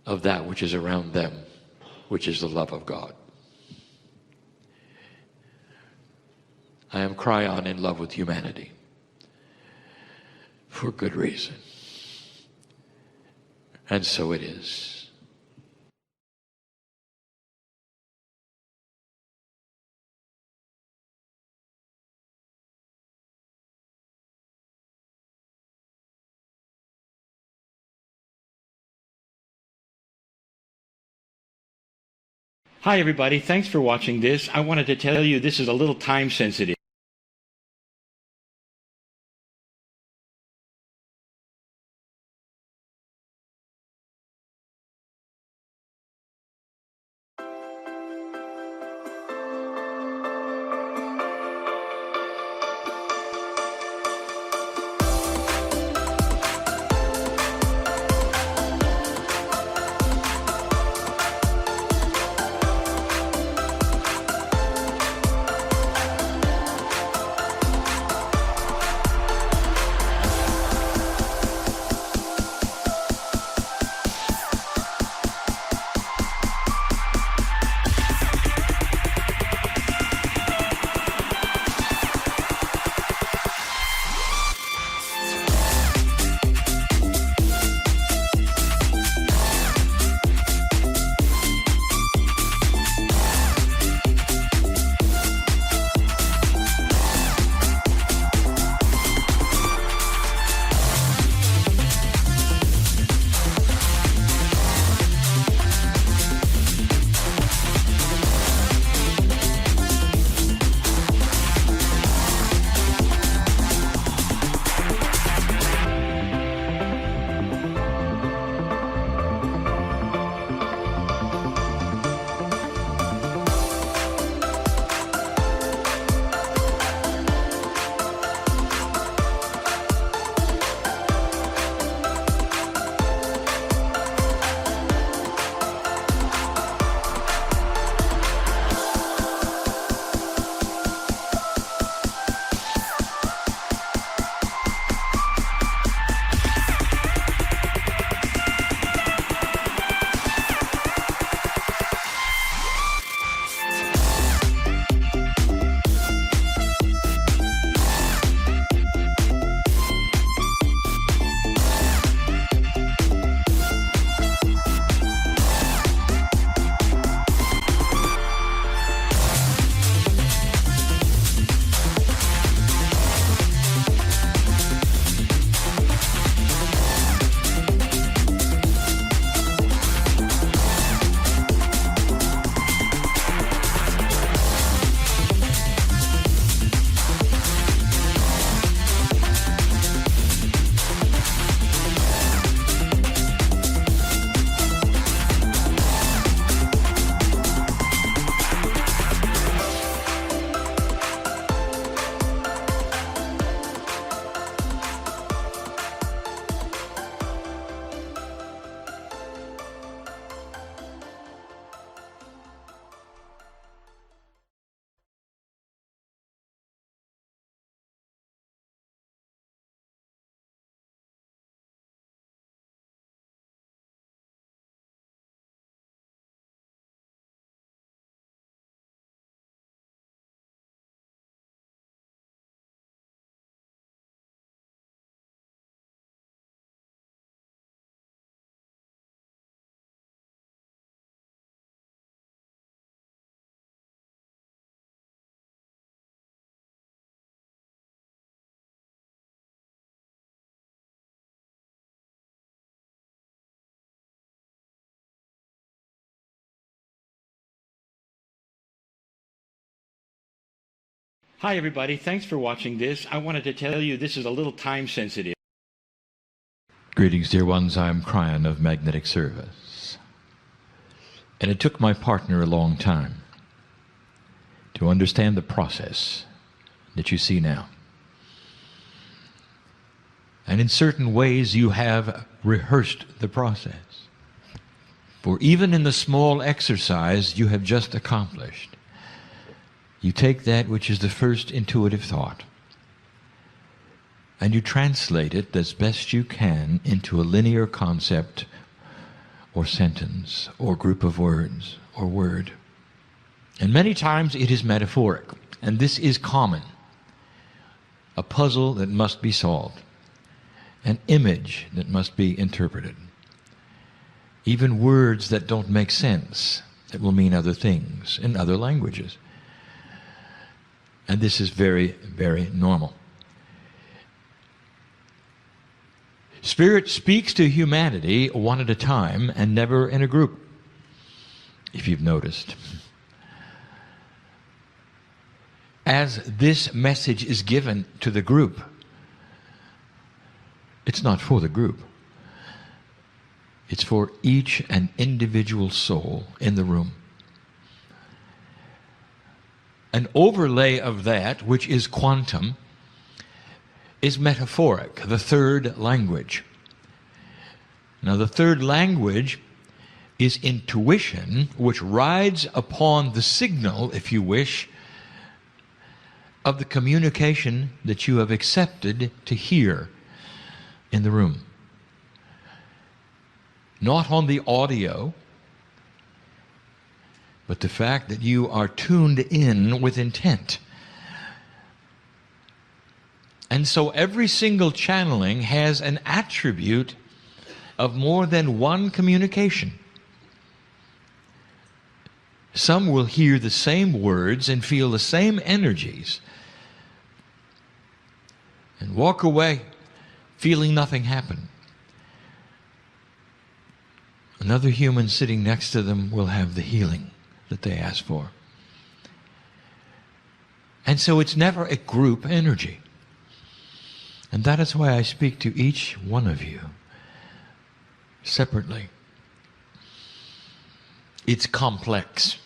of that which is around them, which is the love of God. I am Kryon, in love with humanity, for good reason. And so it is. Hi everybody, thanks for watching this. I wanted to tell you this is a little time sensitive. Hi everybody, thanks for watching this. I wanted to tell you this is a little time sensitive. Greetings, dear ones. I'm Kryon of Magnetic Service. And it took my partner a long time to understand the process that you see now. And in certain ways you have rehearsed the process. For even in the small exercise you have just accomplished, you take that which is the first intuitive thought and you translate it as best you can into a linear concept or sentence or group of words or word. And many times it is metaphoric, and this is common. A puzzle that must be solved, an image that must be interpreted, even words that don't make sense, that will mean other things in other languages. And this is very, very normal. Spirit speaks to humanity one at a time and never in a group, if you've noticed. As this message is given to the group, it's not for the group. It's for each and individual soul in the room. An overlay of that, which is quantum, is metaphoric, the third language. Now, the third language is intuition, which rides upon the signal, if you wish, of the communication that you have accepted to hear in the room. Not on the audio, but the fact that you are tuned in with intent. And so every single channeling has an attribute of more than one communication. Some will hear the same words and feel the same energies and walk away feeling nothing happen. Another human sitting next to them will have the healing that they asked for. And so it's never a group energy. And that is why I speak to each one of you separately. It's complex.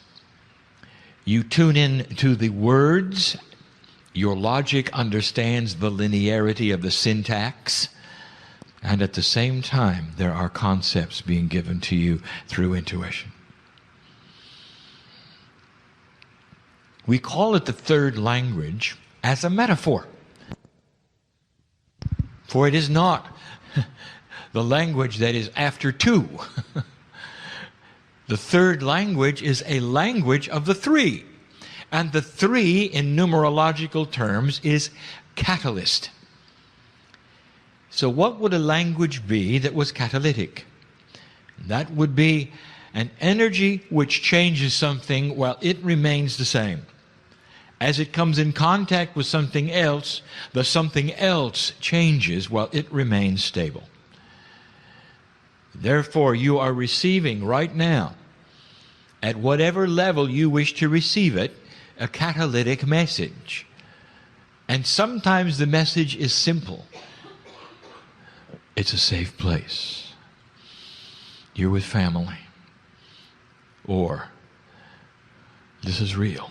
You tune in to the words. Your logic understands the linearity of the syntax. And at the same time, there are concepts being given to you through intuition. We call it the third language as a metaphor. For it is not the language that is after two. The third language is a language of the three. And the three, in numerological terms, is catalyst. So what would a language be that was catalytic? That would be an energy which changes something while it remains the same. As it comes in contact with something else, the something else changes while it remains stable. Therefore, you are receiving right now, at whatever level you wish to receive it, a catalytic message. And sometimes the message is simple. It's a safe place. You're with family. Or, this is real.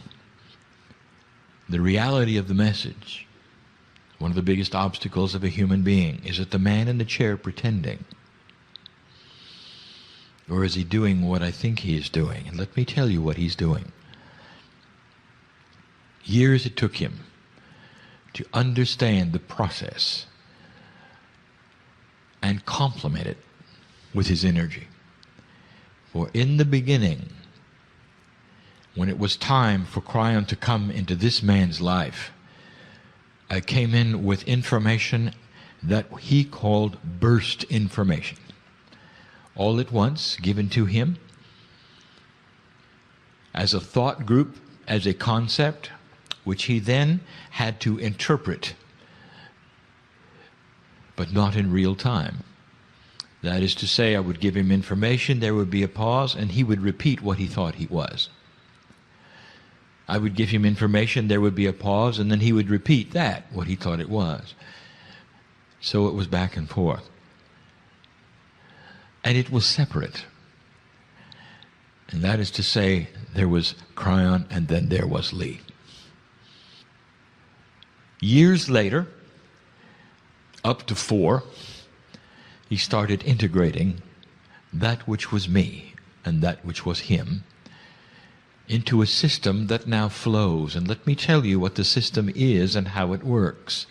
The reality of the message, one of the biggest obstacles of a human being, is it the man in the chair pretending? Or is he doing what I think he is doing? And let me tell you what he's doing. Years it took him to understand the process and complement it with his energy. For in the beginning, when it was time for Kryon to come into this man's life, I came in with information that he called burst information. All at once, given to him as a thought group, as a concept, which he then had to interpret, but not in real time. That is to say, I would give him information, there would be a pause, and he would repeat what he thought he was. I would give him information, there would be a pause, and then he would repeat that, what he thought it was. So it was back and forth. And it was separate. And that is to say, there was Kryon and then there was Lee. Years later, up to 4, he started integrating that which was me and that which was him into a system that now flows. And let me tell you what the system is and how it works.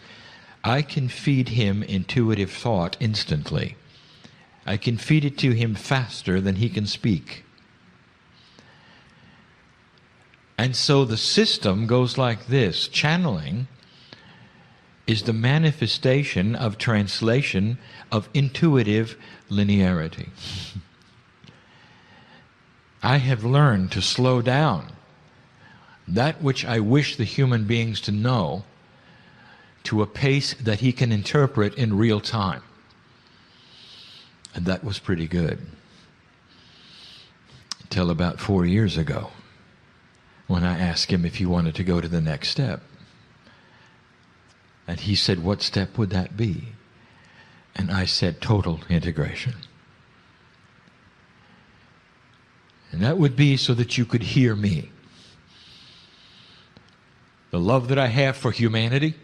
I can feed him intuitive thought instantly, I can feed it to him faster than he can speak. And so the system goes like this. Channeling is the manifestation of translation of intuitive linearity. I have learned to slow down that which I wish the human beings to know to a pace that he can interpret in real time. And that was pretty good. Until about 4 years ago, when I asked him if he wanted to go to the next step. And he said, what step would that be? And I said, total integration. And that would be so that you could hear me. The love that I have for humanity,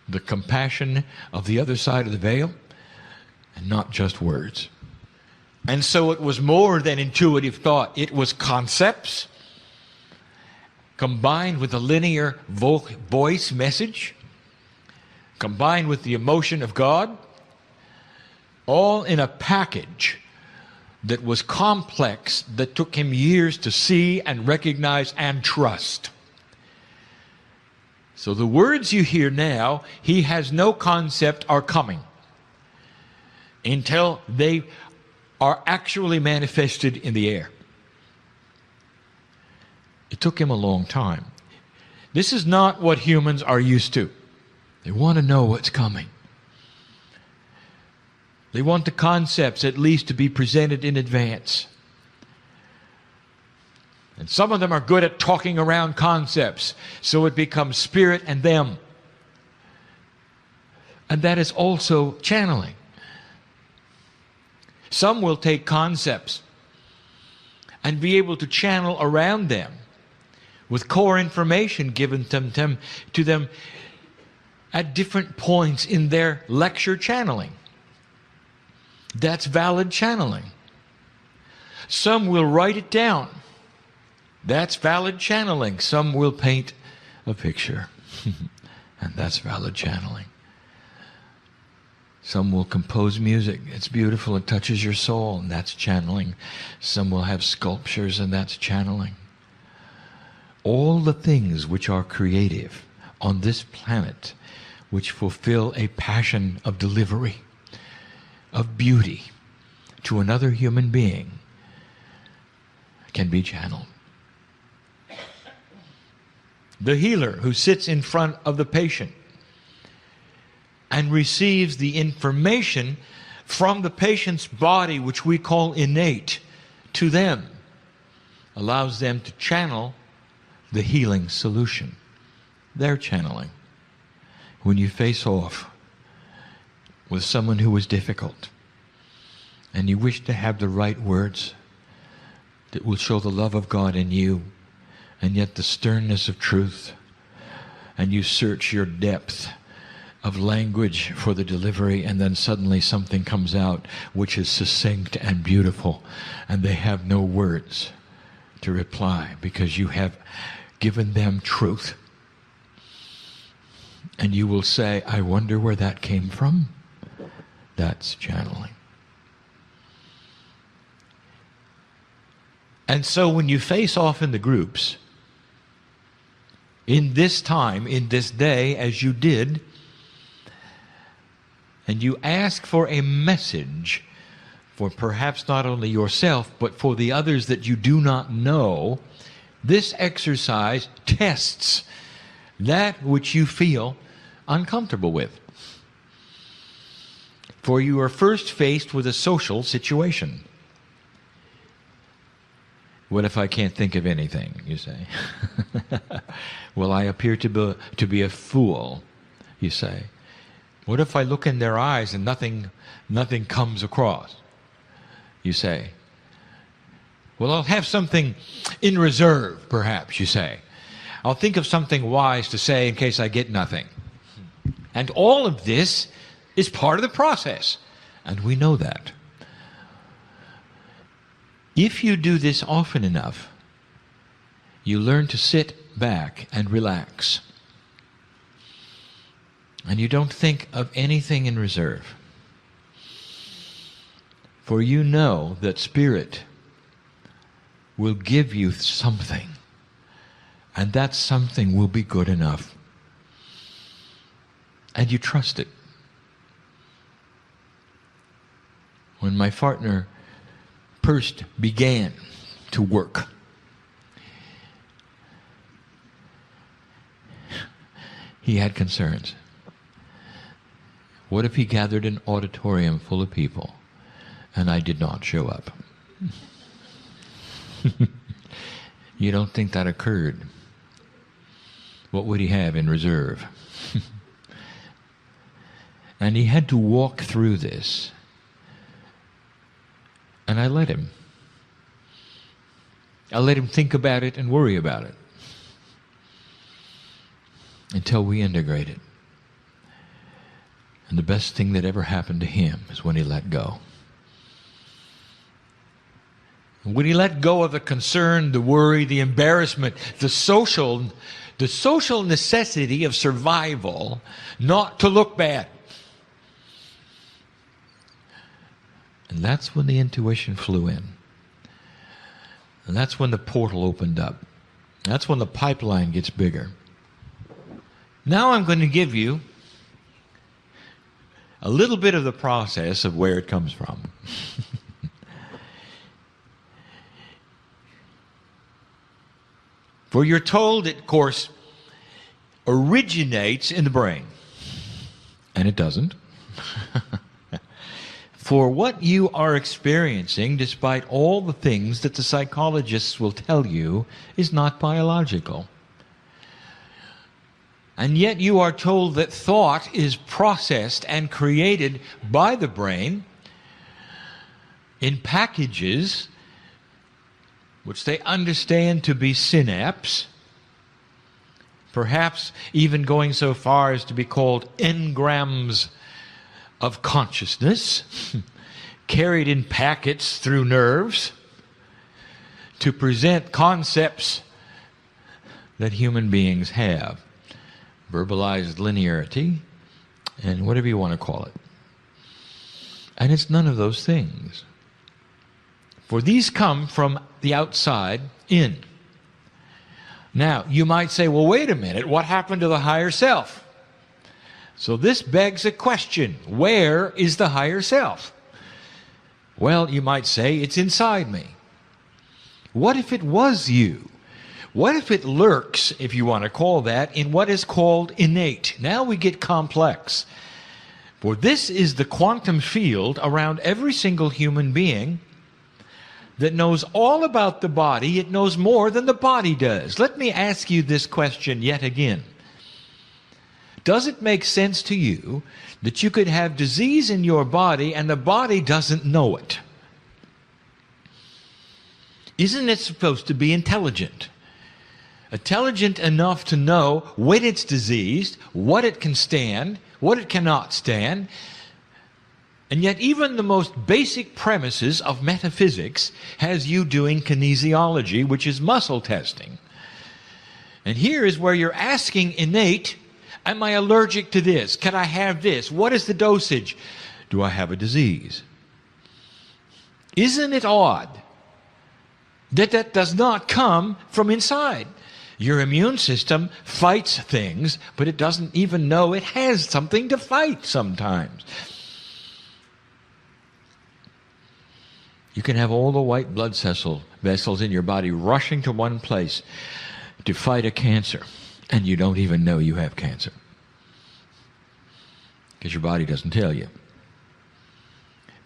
the compassion of the other side of the veil, and not just words. And so it was more than intuitive thought. It was concepts combined with a linear voice message, combined with the emotion of God, all in a package that was complex, that took him years to see and recognize and trust. So the words you hear now, he has no concept are coming until they are actually manifested in the air. It took him a long time. This is not what humans are used to. They want to know what's coming. They want the concepts at least to be presented in advance. And some of them are good at talking around concepts, so it becomes spirit and them. And that is also channeling. Some will take concepts and be able to channel around them with core information given to them at different points in their lecture channeling. That's valid channeling. Some will write it down. That's valid channeling. Some will paint a picture. And that's valid channeling. Some will compose music. It's beautiful. It touches your soul. And that's channeling. Some will have sculptures, and that's channeling. All the things which are creative on this planet, which fulfill a passion of delivery, of beauty to another human being, can be channeled. The healer who sits in front of the patient and receives the information from the patient's body, which we call innate, to them, allows them to channel the healing solution. They're channeling. When you face off with someone who is difficult and you wish to have the right words that will show the love of God in you and yet the sternness of truth, and you search your depth of language for the delivery, and then suddenly something comes out which is succinct and beautiful, and they have no words to reply because you have given them truth. And you will say, I wonder where that came from. That's channeling. And so when you face off in the groups, in this time, in this day, as you did, and you ask for a message for perhaps not only yourself, but for the others that you do not know, this exercise tests that which you feel uncomfortable with. For you are first faced with a social situation. What if I can't think of anything, you say? Will I appear to be a fool, you say? What if I look in their eyes and nothing comes across, you say? Well, I'll have something in reserve, perhaps, you say. I'll think of something wise to say in case I get nothing. And all of this is part of the process, and we know that. If you do this often enough, you learn to sit back and relax. And you don't think of anything in reserve. For you know that Spirit will give you something, and that something will be good enough. And you trust it. When my partner first began to work, he had concerns. What if he gathered an auditorium full of people and I did not show up? You don't think that occurred? What would he have in reserve? And he had to walk through this. And I let him. I let him think about it and worry about it until we integrated. And the best thing that ever happened to him is when he let go. When he let go of the concern, the worry, the embarrassment, the social necessity of survival, not to look bad. And that's when the intuition flew in. And that's when the portal opened up. That's when the pipeline gets bigger. Now I'm going to give you a little bit of the process of where it comes from. For you're told it, of course, originates in the brain. And it doesn't. For what you are experiencing, despite all the things that the psychologists will tell you, is not biological. And yet you are told that thought is processed and created by the brain in packages which they understand to be synapse, perhaps even going so far as to be called engrams of consciousness, carried in packets through nerves to present concepts that human beings have. Verbalized linearity, and whatever you want to call it. And it's none of those things. For these come from the outside in. Now, you might say, well, wait a minute, what happened to the higher self? So this begs a question. Where is the higher self? Well, you might say, it's inside me. What if it was you? What if it lurks, if you want to call that, in what is called innate? Now we get complex. For this is the quantum field around every single human being that knows all about the body. It knows more than the body does. Let me ask you this question yet again. Does it make sense to you that you could have disease in your body and the body doesn't know it? Isn't it supposed to be intelligent? Intelligent enough to know when it's diseased, what it can stand, what it cannot stand. And yet even the most basic premises of metaphysics has you doing kinesiology, which is muscle testing. And here is where you're asking innate, am I allergic to this? Can I have this? What is the dosage? Do I have a disease? Isn't it odd that that does not come from inside? Your immune system fights things, but it doesn't even know it has something to fight sometimes. You can have all the white blood vessels in your body rushing to one place to fight a cancer, and you don't even know you have cancer because your body doesn't tell you.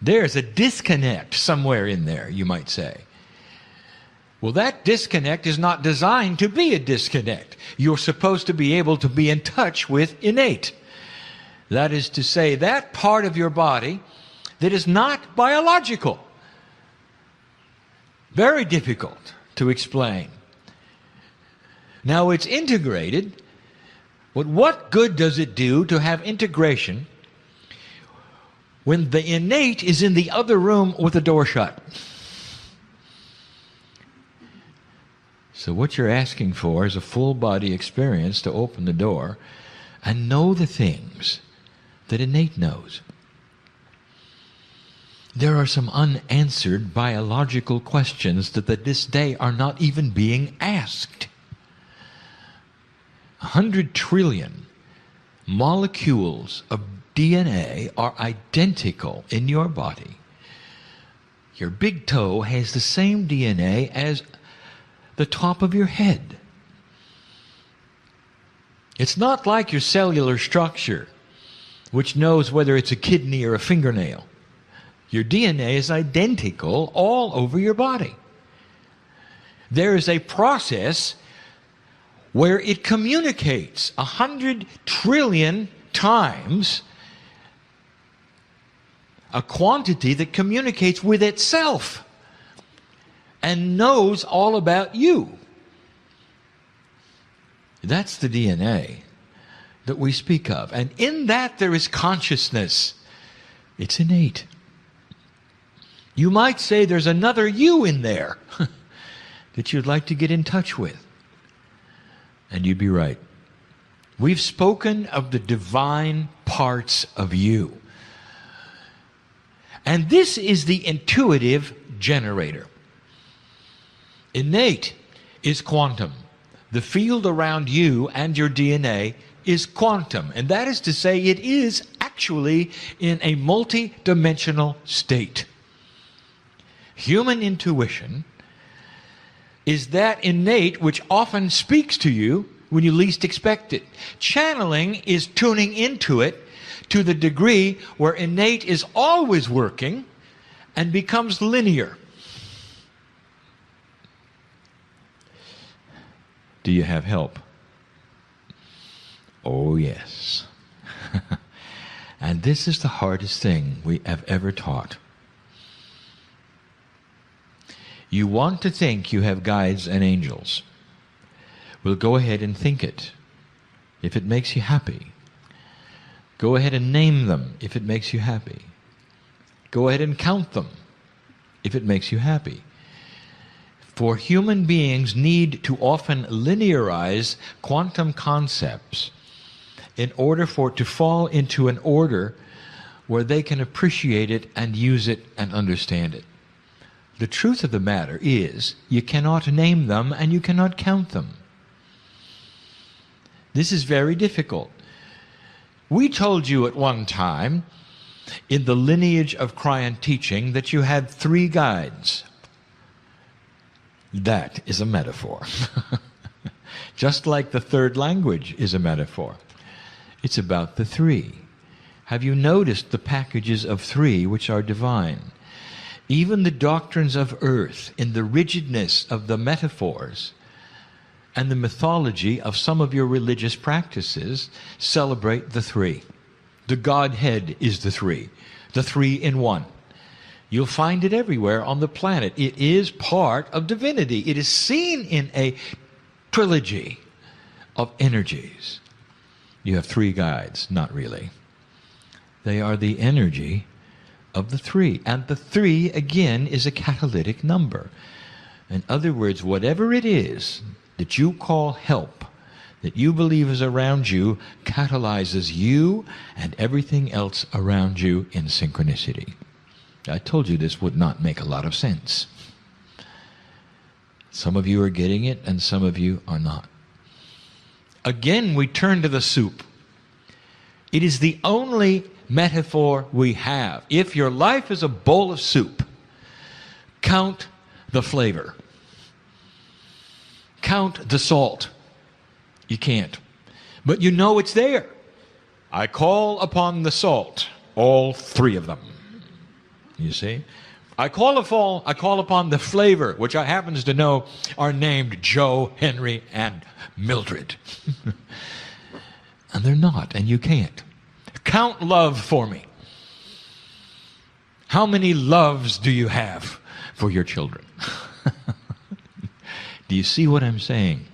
There's a disconnect somewhere in there, you might say. Well, that disconnect is not designed to be a disconnect. You're supposed to be able to be in touch with innate. That is to say, that part of your body that is not biological. Very difficult to explain. Now it's integrated, but what good does it do to have integration when the innate is in the other room with the door shut? So what you're asking for is a full body experience to open the door and know the things that innate knows. There are some unanswered biological questions that at this day are not even being asked. 100 trillion molecules of DNA are identical in your body. Your big toe has the same DNA as the top of your head. It's not like your cellular structure, which knows whether it's a kidney or a fingernail. Your DNA is identical all over your body. There is a process where it communicates 100 trillion times, a quantity that communicates with itself and knows all about you. That's the DNA that we speak of. And in that there is consciousness. It's innate. You might say there's another you in there that you'd like to get in touch with. And you'd be right. We've spoken of the divine parts of you. And this is the intuitive generator. Innate is quantum. The field around you and your DNA is quantum. And that is to say, it is actually in a multi-dimensional state. Human intuition is that innate which often speaks to you when you least expect it. Channeling is tuning into it to the degree where innate is always working and becomes linear. Do you have help? Oh, yes. And this is the hardest thing we have ever taught. You want to think you have guides and angels. Well, go ahead and think it, if it makes you happy. Go ahead and name them, if it makes you happy. Go ahead and count them, if it makes you happy. For human beings need to often linearize quantum concepts in order for it to fall into an order where they can appreciate it and use it and understand it. The truth of the matter is, you cannot name them and you cannot count them. This is very difficult. We told you at one time, in the lineage of Kryon teaching, that you had 3 guides. That is a metaphor. Just like the third language is a metaphor. It's about the 3. Have you noticed the packages of 3 which are divine? Even the doctrines of earth, in the rigidness of the metaphors and the mythology of some of your religious practices, celebrate the 3. The Godhead is the 3 in one. You'll find it everywhere on the planet. It is part of divinity. It is seen in a trilogy of energies. You have 3 guides, not really. They are the energy of the 3. And the 3, again, is a catalytic number. In other words, whatever it is that you call help, that you believe is around you, catalyzes you and everything else around you in synchronicity. I told you this would not make a lot of sense. Some of you are getting it and some of you are not. Again, we turn to the soup. It is the only metaphor we have. If your life is a bowl of soup, count the flavor. Count the salt. You can't. But you know it's there. I call upon the salt, all 3 of them. You see? I call upon the flavor, which I happens to know are named Joe, Henry, and Mildred. And they're not, and you can't. Count love for me. How many loves do you have for your children? Do you see what I'm saying?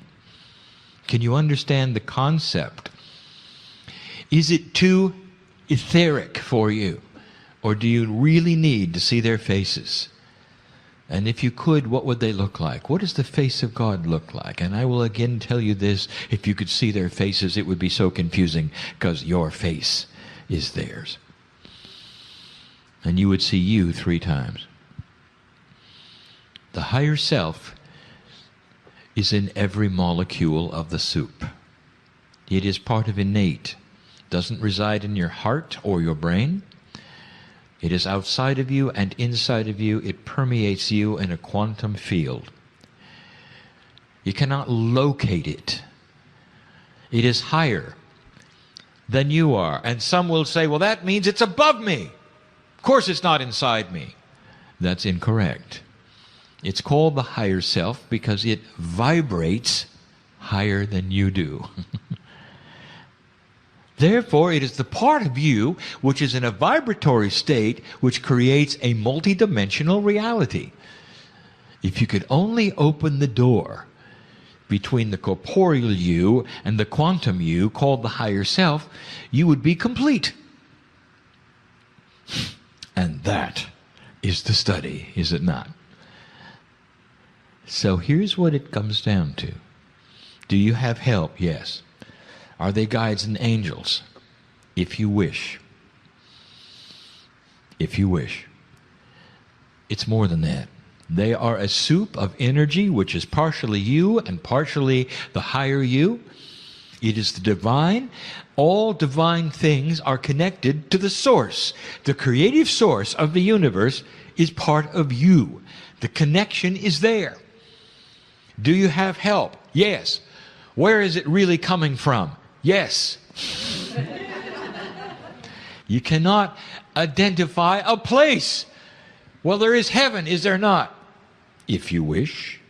Can you understand the concept? Is it too etheric for you? Or do you really need to see their faces? And if you could, what would they look like? What does the face of God look like? And I will again tell you this, if you could see their faces, it would be so confusing because your face is theirs. and you would see you 3 times. The higher self is in every molecule of the soup. It is part of innate. It doesn't reside in your heart or your brain. It is outside of you and inside of you. It permeates you in a quantum field. You cannot locate it. It is higher than you are. And some will say, well, that means it's above me. Of course it's not inside me. That's incorrect. It's called the higher self because it vibrates higher than you do. Therefore, it is the part of you which is in a vibratory state which creates a multidimensional reality. If you could only open the door between the corporeal you and the quantum you, called the higher self, you would be complete. And that is the study, is it not? So here's what it comes down to. Do you have help? Yes. Are they guides and angels? If you wish. If you wish. It's more than that. They are a soup of energy which is partially you and partially the higher you. It is the divine. All divine things are connected to the source. The creative source of the universe is part of you. The connection is there. Do you have help? Yes. Where is it really coming from? Yes. You cannot identify a place. Well, there is heaven, is there not? If you wish.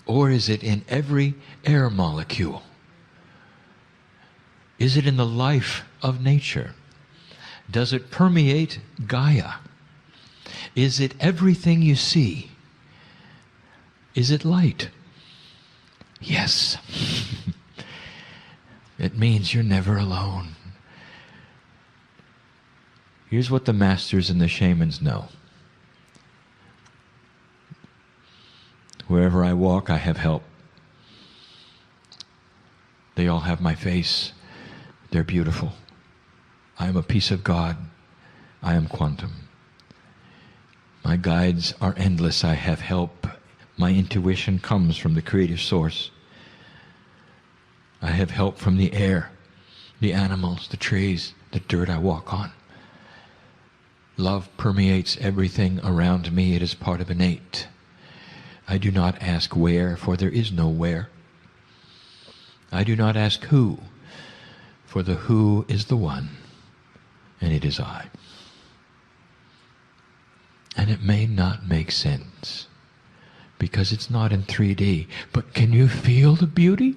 Or is it in every air molecule? Is it in the life of nature? Does it permeate Gaia? Is it everything you see? Is it light? Yes. It means you're never alone. Here's what the masters and the shamans know. Wherever I walk, I have help. They all have my face. They're beautiful. I am a piece of God. I am quantum. My guides are endless. I have help. My intuition comes from the creative source. I have help from the air, the animals, the trees, the dirt I walk on. Love permeates everything around me. It is part of innate. I do not ask where, for there is no where. I do not ask who, for the who is the one, and it is I. And it may not make sense, because it's not in 3D. But can you feel the beauty?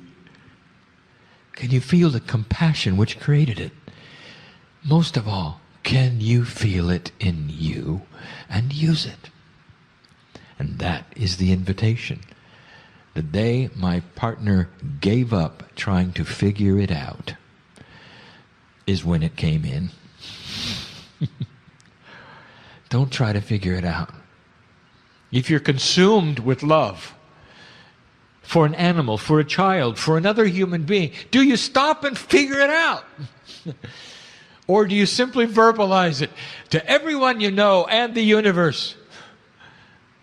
Can you feel the compassion which created it? Most of all, can you feel it in you and use it? And that is the invitation. The day my partner gave up trying to figure it out is when it came in. Don't try to figure it out. If you're consumed with love for an animal, for a child, for another human being, do you stop and figure it out? Or do you simply verbalize it to everyone you know and the universe?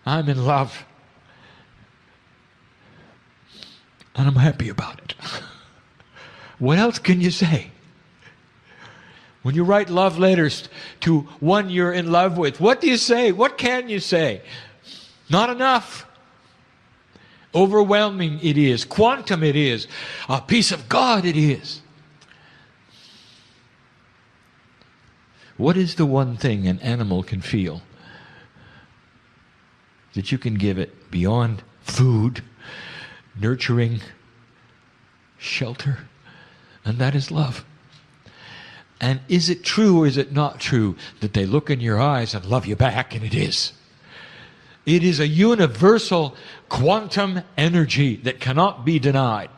I'm in love. And I'm happy about it. What else can you say? When you write love letters to one you're in love with, what do you say? What can you say? Not enough. Overwhelming it is. Quantum it is. A piece of God it is. What is the one thing an animal can feel that you can give it beyond food, nurturing, shelter? And that is love. And is it true or is it not true that they look in your eyes and love you back? And it is. It is a universal quantum energy that cannot be denied.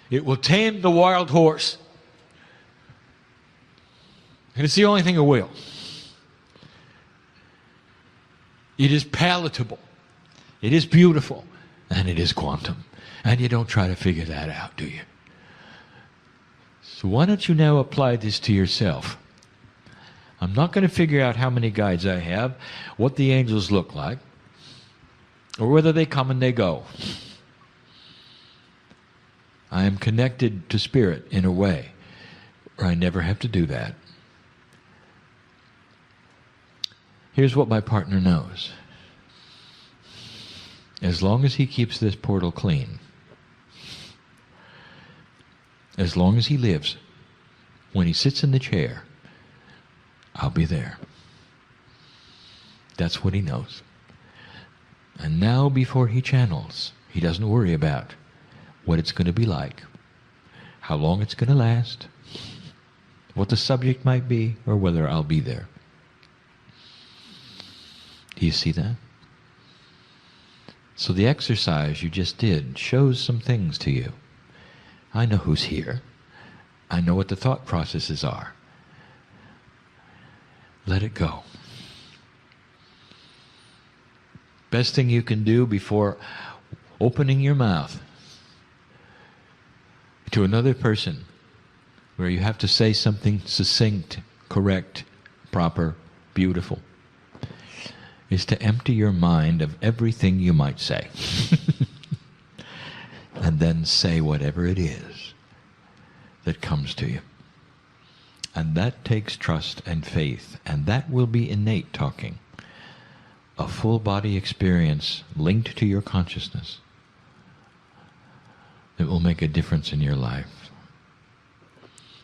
It will tame the wild horse. And it's the only thing it will. It is palatable. It is beautiful. And it is quantum. And you don't try to figure that out, do you? So why don't you now apply this to yourself? I'm not going to figure out how many guides I have, what the angels look like, or whether they come and they go. I am connected to Spirit in a way where I never have to do that. Here's what my partner knows. As long as he keeps this portal clean, as long as he lives, when he sits in the chair, I'll be there. That's what he knows. And now before he channels, he doesn't worry about what it's going to be like, how long it's going to last, what the subject might be, or whether I'll be there. Do you see that? So the exercise you just did shows some things to you. I know who's here. I know what the thought processes are. Let it go. Best thing you can do before opening your mouth to another person where you have to say something succinct, correct, proper, beautiful, is to empty your mind of everything you might say. And then say whatever it is that comes to you. And that takes trust and faith, and that will be innate talking. A full body experience linked to your consciousness that will make a difference in your life.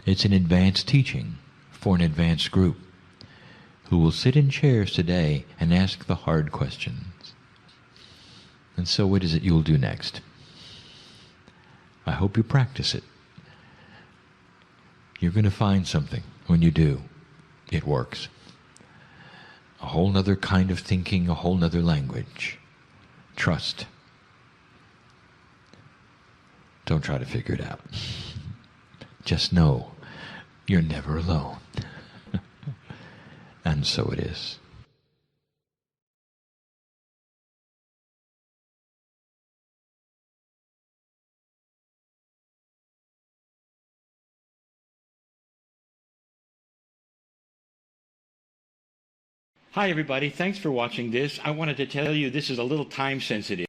It's an advanced teaching for an advanced group who will sit in chairs today and ask the hard questions. And so what is it you'll do next? I hope you practice it. You're going to find something when you do. It works. A whole nother kind of thinking, a whole nother language. Trust. Don't try to figure it out. Just know you're never alone. And so it is. Hi, everybody. Thanks for watching this. I wanted to tell you this is a little time sensitive.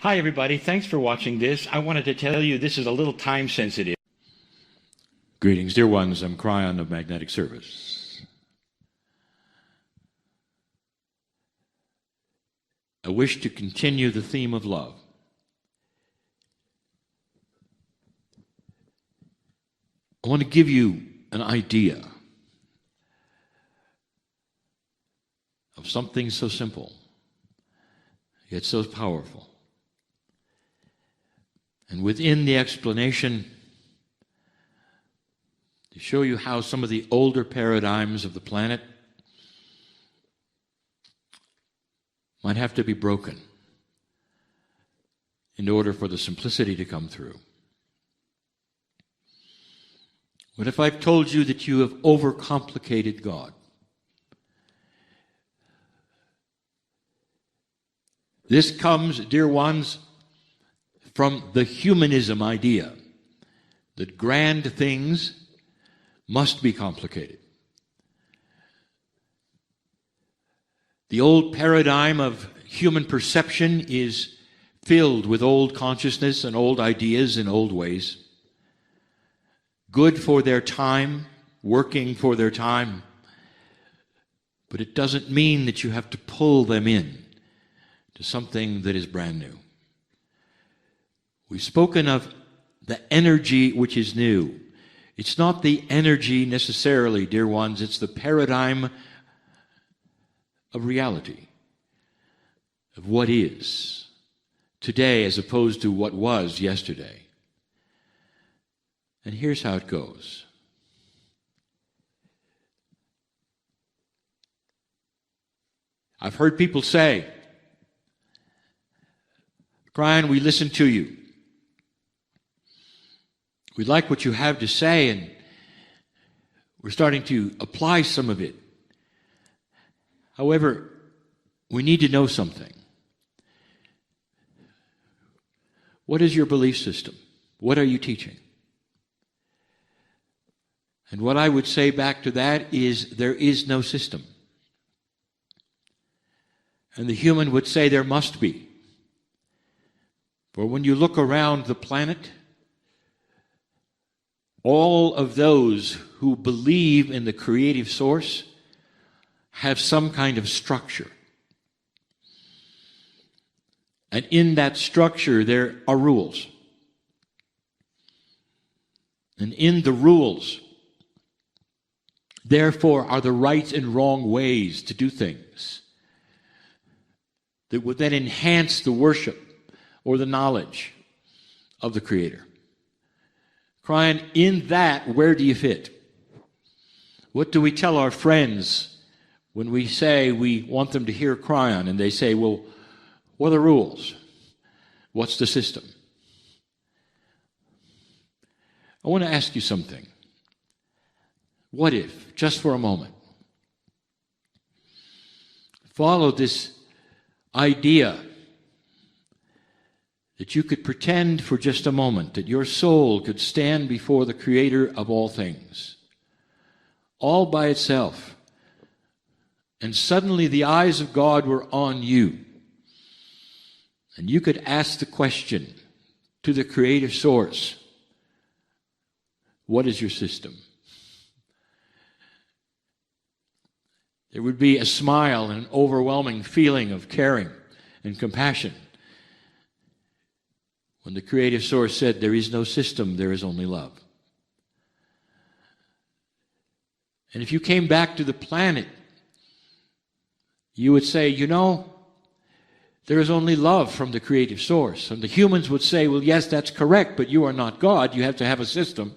Hi, everybody. Thanks for watching this. I wanted to tell you this is a little time sensitive. Greetings, dear ones. I'm Kryon of Magnetic Service. I wish to continue the theme of love. I want to give you an idea of something so simple, yet so powerful. And within the explanation, to show you how some of the older paradigms of the planet might have to be broken in order for the simplicity to come through. What if I've told you that you have overcomplicated God? This comes, dear ones, from the humanism idea that grand things must be complicated. The old paradigm of human perception is filled with old consciousness and old ideas in old ways. Good for their time, working for their time, but it doesn't mean that you have to pull them in to something that is brand new. We've spoken of the energy which is new. It's not the energy necessarily, dear ones, it's the paradigm of reality, of what is today as opposed to what was yesterday. And here's how it goes. I've heard people say, Kryon, we listen to you. We like what you have to say, and we're starting to apply some of it. However, we need to know something. What is your belief system? What are you teaching? And what I would say back to that is there is no system. And the human would say there must be. For when you look around the planet, all of those who believe in the creative source have some kind of structure. And in that structure there are rules. And in the rules, therefore, are the right and wrong ways to do things that would then enhance the worship or the knowledge of the Creator. Kryon, in that, where do you fit? What do we tell our friends when we say we want them to hear Kryon and they say, well, what are the rules? What's the system? I want to ask you something. What if, just for a moment, follow this idea that you could pretend for just a moment that your soul could stand before the Creator of all things, all by itself, and suddenly the eyes of God were on you, and you could ask the question to the creative source, what is your system? There would be a smile and an overwhelming feeling of caring and compassion when the creative source said, there is no system, there is only love. And if you came back to the planet, you would say, you know, there is only love from the creative source. And the humans would say, well, yes, that's correct, but you are not God. You have to have a system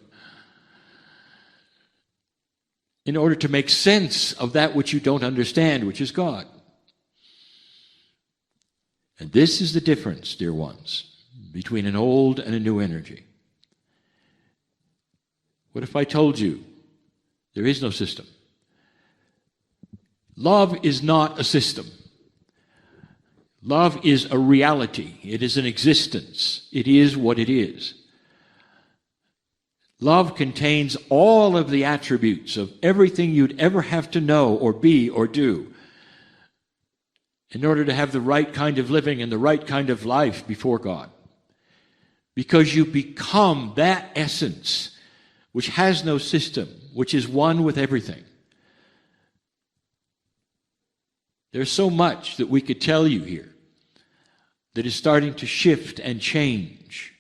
in order to make sense of that which you don't understand, which is God. And this is the difference, dear ones, between an old and a new energy. What if I told you there is no system? Love is not a system. Love is a reality. It is an existence. It is what it is. Love contains all of the attributes of everything you'd ever have to know or be or do. in order to have the right kind of living and the right kind of life before God. Because you become that essence which has no system, which is one with everything. There's so much that we could tell you here that is starting to shift and change.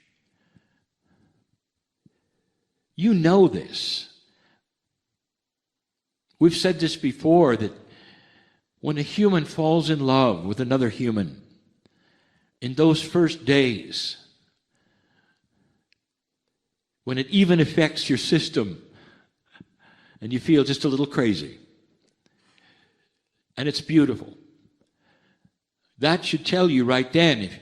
You know this. We've said this before, that when a human falls in love with another human, in those first days, when it even affects your system and you feel just a little crazy, and it's beautiful, that should tell you right then, if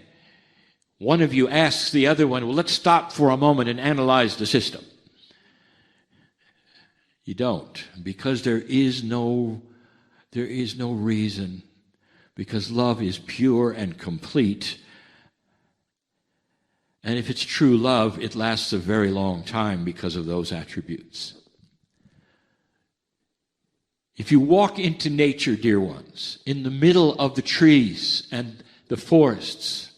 one of you asks the other one, well, let's stop for a moment and analyze the system. You don't, because there is no reason, because love is pure and complete. And if it's true love, it lasts a very long time because of those attributes. If you walk into nature, dear ones, in the middle of the trees and the forests,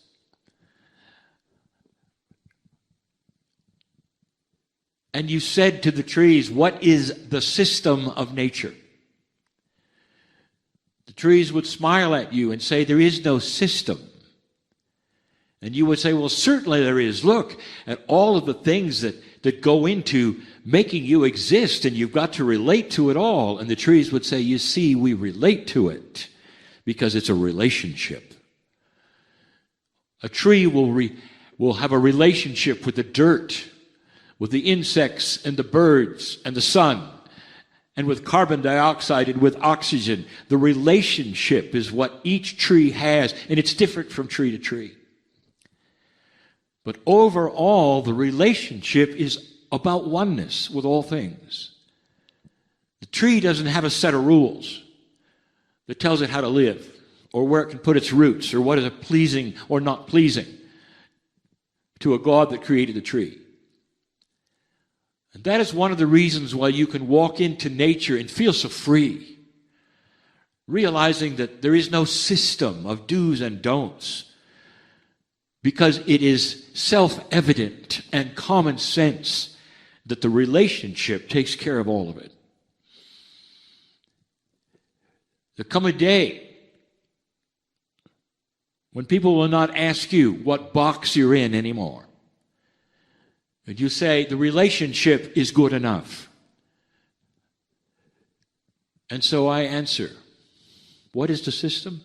and you said to the trees, what is the system of nature? The trees would smile at you and say, there is no system. And you would say, well, certainly there is. Look at all of the things that go into making you exist, and you've got to relate to it all. And the trees would say, you see, we relate to it because it's a relationship. A tree will have a relationship with the dirt, with the insects and the birds and the sun, and with carbon dioxide and with oxygen. The relationship is what each tree has, and it's different from tree to tree. But overall, the relationship is about oneness with all things. The tree doesn't have a set of rules that tells it how to live, or where it can put its roots, or what is pleasing or not pleasing to a God that created the tree. And that is one of the reasons why you can walk into nature and feel so free, realizing that there is no system of do's and don'ts, because it is self-evident and common sense that the relationship takes care of all of it. There'll come a day when people will not ask you what box you're in anymore. And you say, the relationship is good enough. And so I answer, what is the system?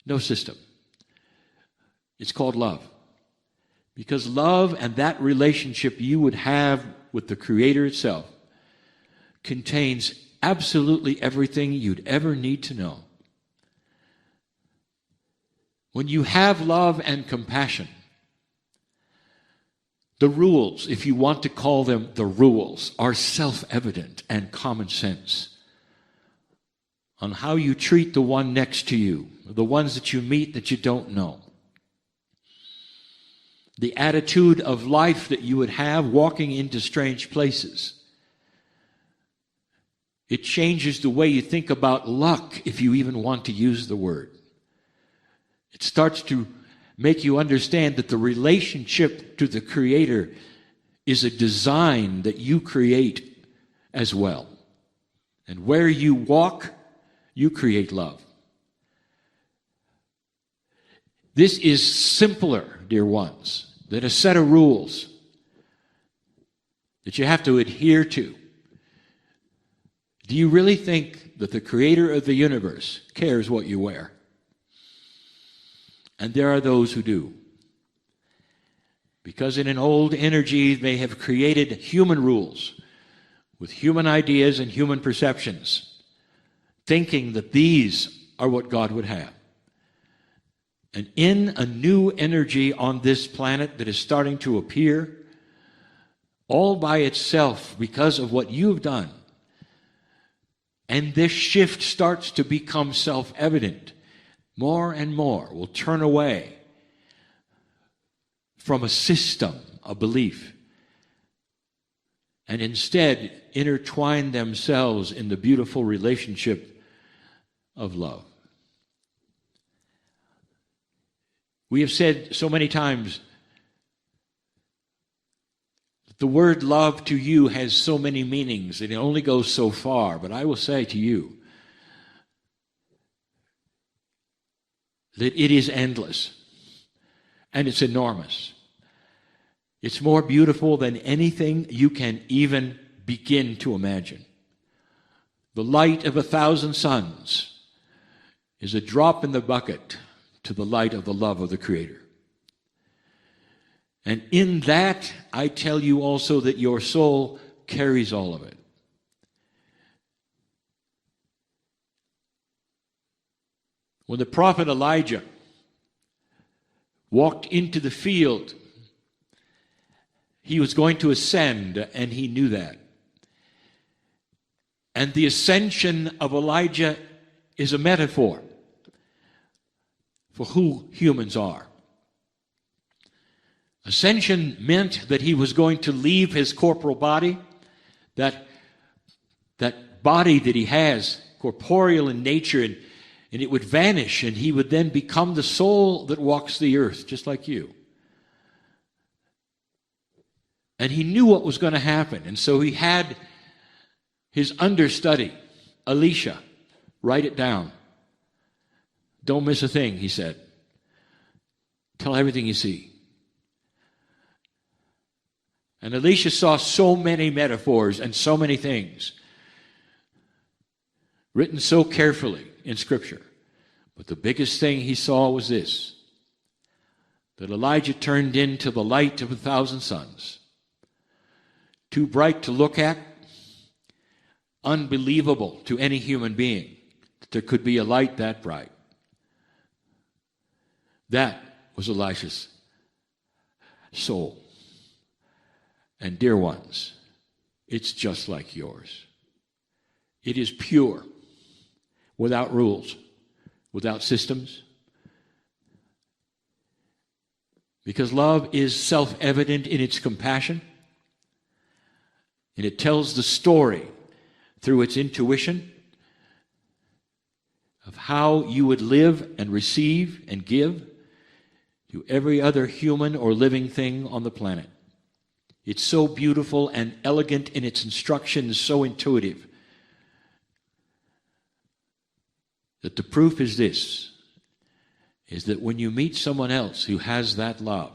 No system. It's called love. Because love and that relationship you would have with the Creator itself contains absolutely everything you'd ever need to know. When you have love and compassion, the rules, if you want to call them the rules, are self-evident and common sense on how you treat the one next to you, the ones that you meet that you don't know. The attitude of life that you would have walking into strange places. It changes the way you think about luck, if you even want to use the word. It starts to make you understand that the relationship to the Creator is a design that you create as well. And where you walk, you create love. This is simpler, dear ones, than a set of rules that you have to adhere to. Do you really think that the Creator of the universe cares what you wear? And there are those who do. Because in an old energy, they have created human rules with human ideas and human perceptions, thinking that these are what God would have. And in a new energy on this planet that is starting to appear, all by itself because of what you've done, and this shift starts to become self-evident, more and more will turn away from a system, a belief, and instead intertwine themselves in the beautiful relationship of love. We have said so many times that the word love to you has so many meanings and it only goes so far. But I will say to you that it is endless and it's enormous. It's more beautiful than anything you can even begin to imagine. The light of 1,000 suns is a drop in the bucket to the light of the love of the Creator. And in that, I tell you also that your soul carries all of it. When the prophet Elijah walked into the field, he was going to ascend, and he knew that. And the ascension of Elijah is a metaphor for who humans are. Ascension meant that he was going to leave his corporal body, that body that he has, corporeal in nature, and it would vanish, and he would then become the soul that walks the earth, just like you. And he knew what was going to happen, and so he had his understudy, Elisha, write it down. Don't miss a thing, he said. Tell everything you see. And Elisha saw so many metaphors and so many things written so carefully in Scripture. But the biggest thing he saw was this, that Elijah turned into the light of 1,000 suns. Too bright to look at, unbelievable to any human being that there could be a light that bright. That was Elisha's soul. And dear ones, it's just like yours. It is pure, without rules, without systems. Because love is self-evident in its compassion, and it tells the story through its intuition of how you would live and receive and give to every other human or living thing on the planet. It's so beautiful and elegant in its instructions, so intuitive, that the proof is this, is that when you meet someone else who has that love,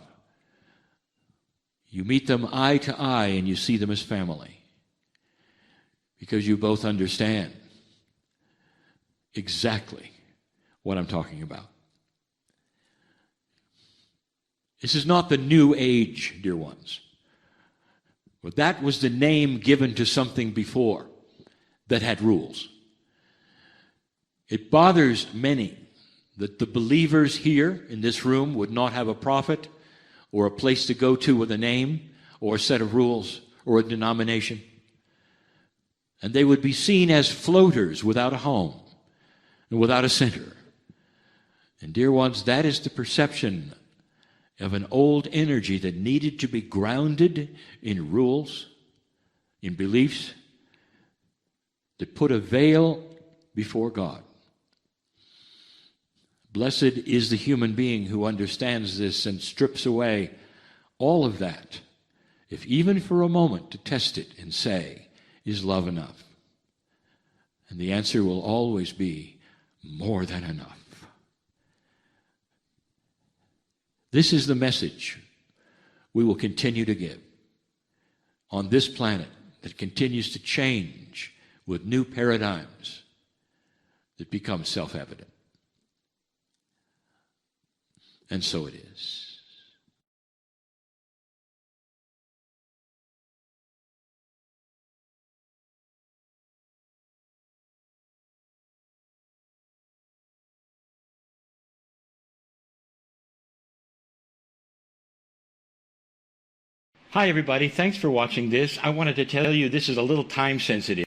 you meet them eye to eye and you see them as family. Because you both understand exactly what I'm talking about. This is not the new age, dear ones. But that was the name given to something before that had rules. It bothers many that the believers here in this room would not have a prophet or a place to go to with a name or a set of rules or a denomination. And they would be seen as floaters without a home and without a center. And dear ones, that is the perception of an old energy that needed to be grounded in rules, in beliefs, that put a veil before God. Blessed is the human being who understands this and strips away all of that, if even for a moment to test it and say, is love enough? And the answer will always be more than enough. This is the message we will continue to give on this planet that continues to change with new paradigms that become self-evident. And so it is. Hi, everybody. Thanks for watching this. I wanted to tell you this is a little time sensitive.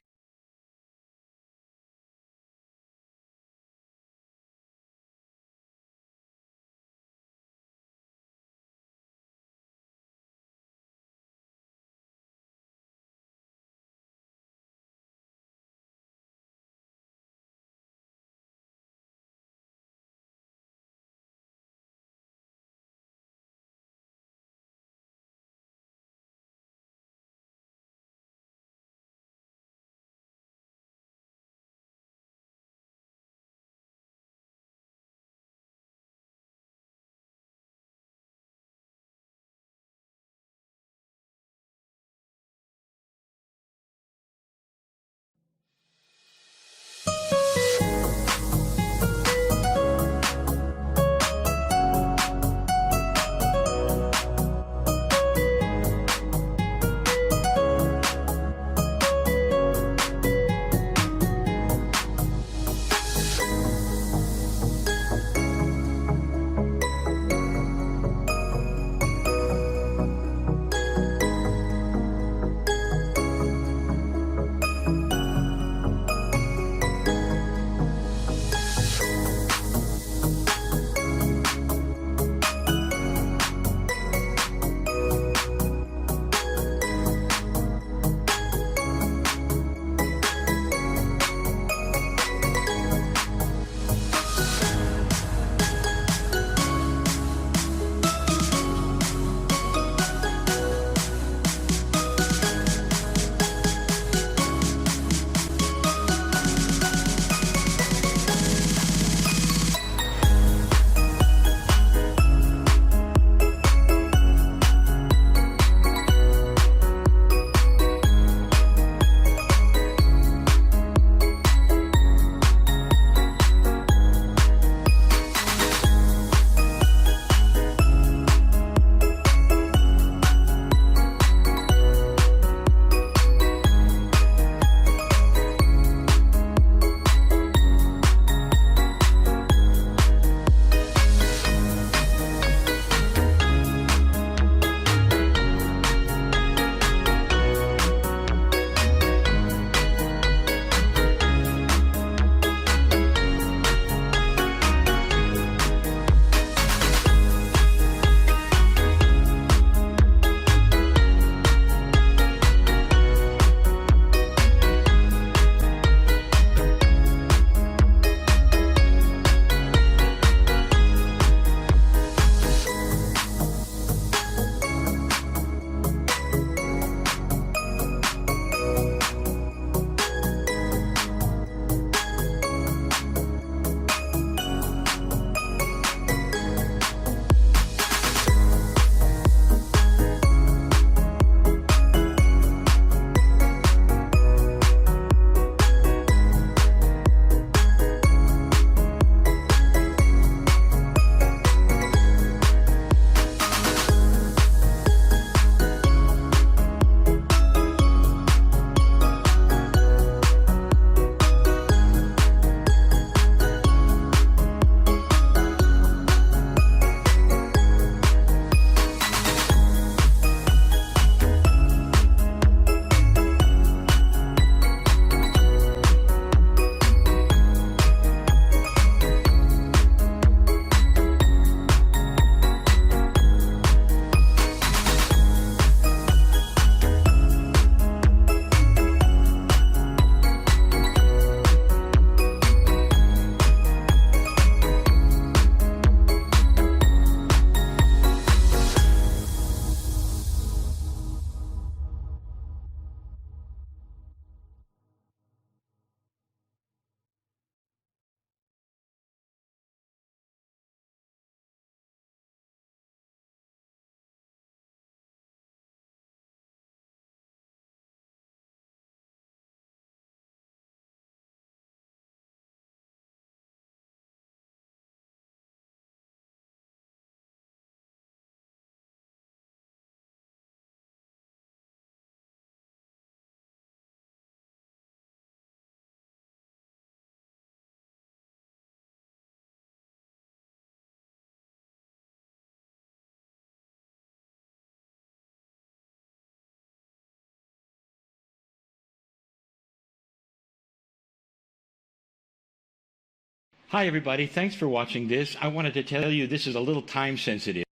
Hi, everybody. Thanks for watching this. I wanted to tell you this is a little time sensitive.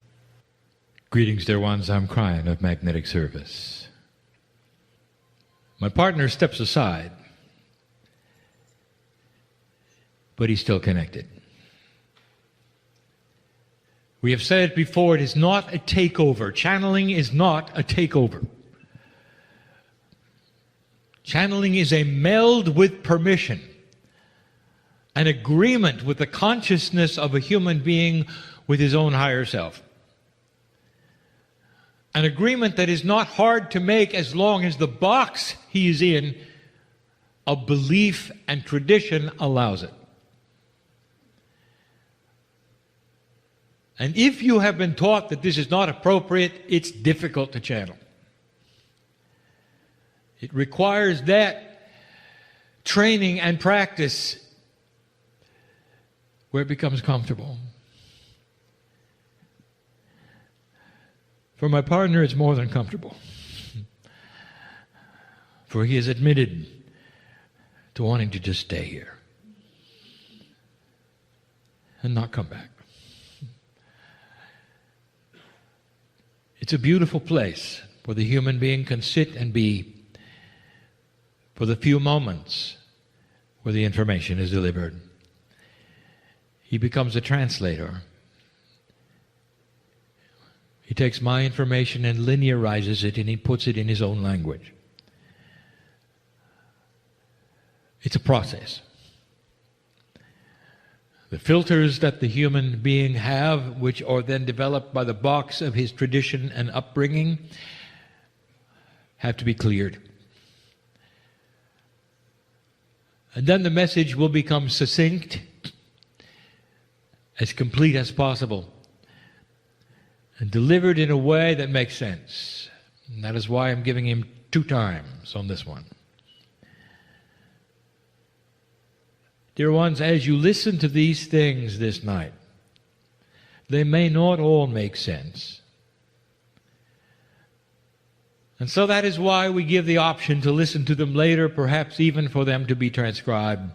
Greetings, dear ones. I'm Kryon of Magnetic Service. My partner steps aside, but he's still connected. We have said it before, it is not a takeover. Channeling is not a takeover. Channeling is a meld with permission, an agreement with the consciousness of a human being with his own higher self. An agreement that is not hard to make as long as the box he is in of belief and tradition allows it. And if you have been taught that this is not appropriate, it's difficult to channel. It requires that training and practice where it becomes comfortable. For my partner, it's more than comfortable. For he has admitted to wanting to just stay here and not come back. It's a beautiful place where the human being can sit and be for the few moments where the information is delivered. He becomes a translator. He takes my information and linearizes it, and he puts it in his own language. It's a process. The filters that the human being have, which are then developed by the box of his tradition and upbringing, have to be cleared. And then the message will become succinct, as complete as possible, and delivered in a way that makes sense. And that is why I'm giving him 2 times on this one. Dear ones, as you listen to these things this night, they may not all make sense. And so that is why we give the option to listen to them later, perhaps even for them to be transcribed,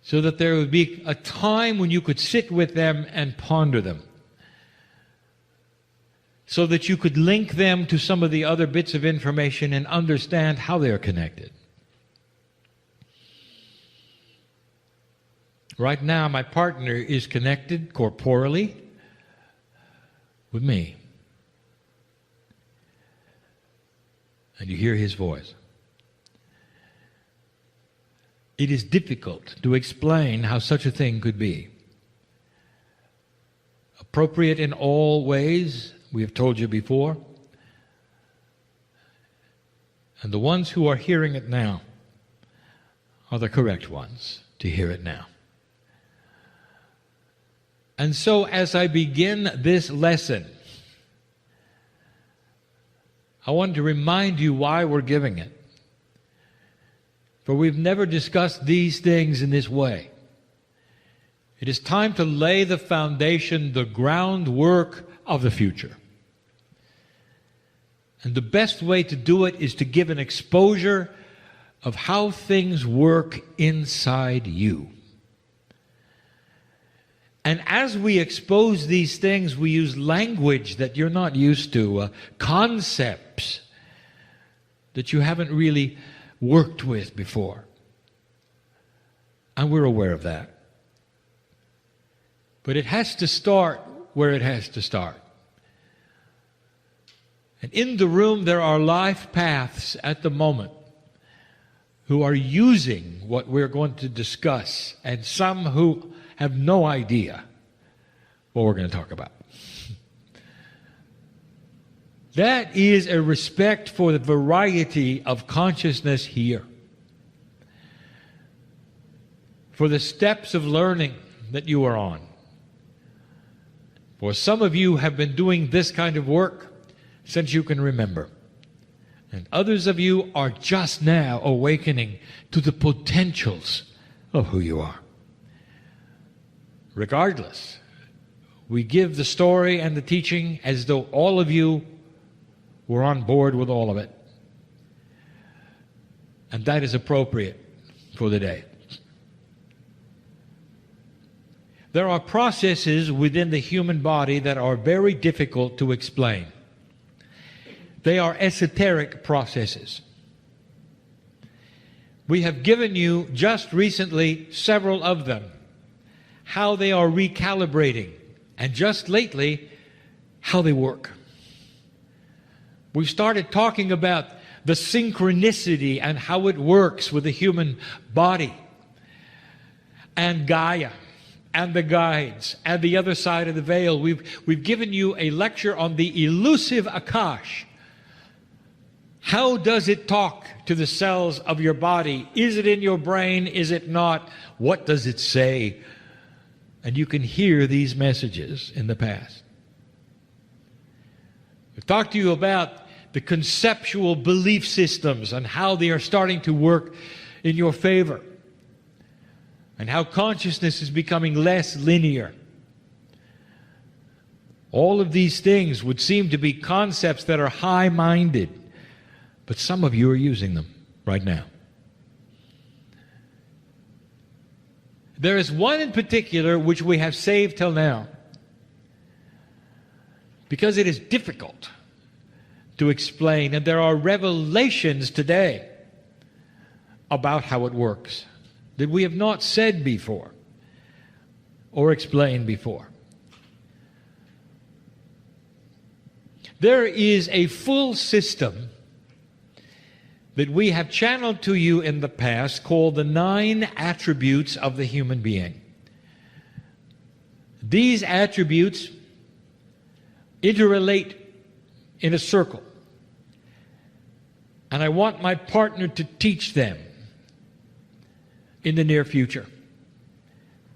so that there would be a time when you could sit with them and ponder them, so that you could link them to some of the other bits of information and understand how they are connected. Right now, my partner is connected corporally with me. And you hear his voice. It is difficult to explain how such a thing could be. Appropriate in all ways, we have told you before. And the ones who are hearing it now are the correct ones to hear it now. And so as I begin this lesson, I want to remind you why we're giving it. For we've never discussed these things in this way. It is time to lay the foundation, the groundwork of the future. And the best way to do it is to give an exposure of how things work inside you. And as we expose these things, we use language that you're not used to, concepts that you haven't really worked with before. And we're aware of that. But it has to start where it has to start. And in the room there are life paths at the moment who are using what we're going to discuss, and some who have no idea what we're going to talk about. That is a respect for the variety of consciousness here, for the steps of learning that you are on. For some of you have been doing this kind of work since you can remember. And others of you are just now awakening to the potentials of who you are. Regardless, we give the story and the teaching as though all of you were on board with all of it. And that is appropriate for the day. There are processes within the human body that are very difficult to explain. They are esoteric processes. We have given you just recently several of them, how they are recalibrating, and just lately, how they work. We started talking about the synchronicity and how it works with the human body, and Gaia, and the guides, and the other side of the veil. We've given you a lecture on the elusive Akash. How does it talk to the cells of your body? Is it in your brain? Is it not? What does it say? And you can hear these messages in the past. We've talked to you about the conceptual belief systems and how they are starting to work in your favor, and how consciousness is becoming less linear. All of these things would seem to be concepts that are high-minded, but some of you are using them right now. There is one in particular which we have saved till now, because it is difficult to explain, and there are revelations today about how it works that we have not said before or explained before. There is a full system that we have channeled to you in the past called the 9 attributes of the human being. These attributes interrelate in a circle, and I want my partner to teach them in the near future.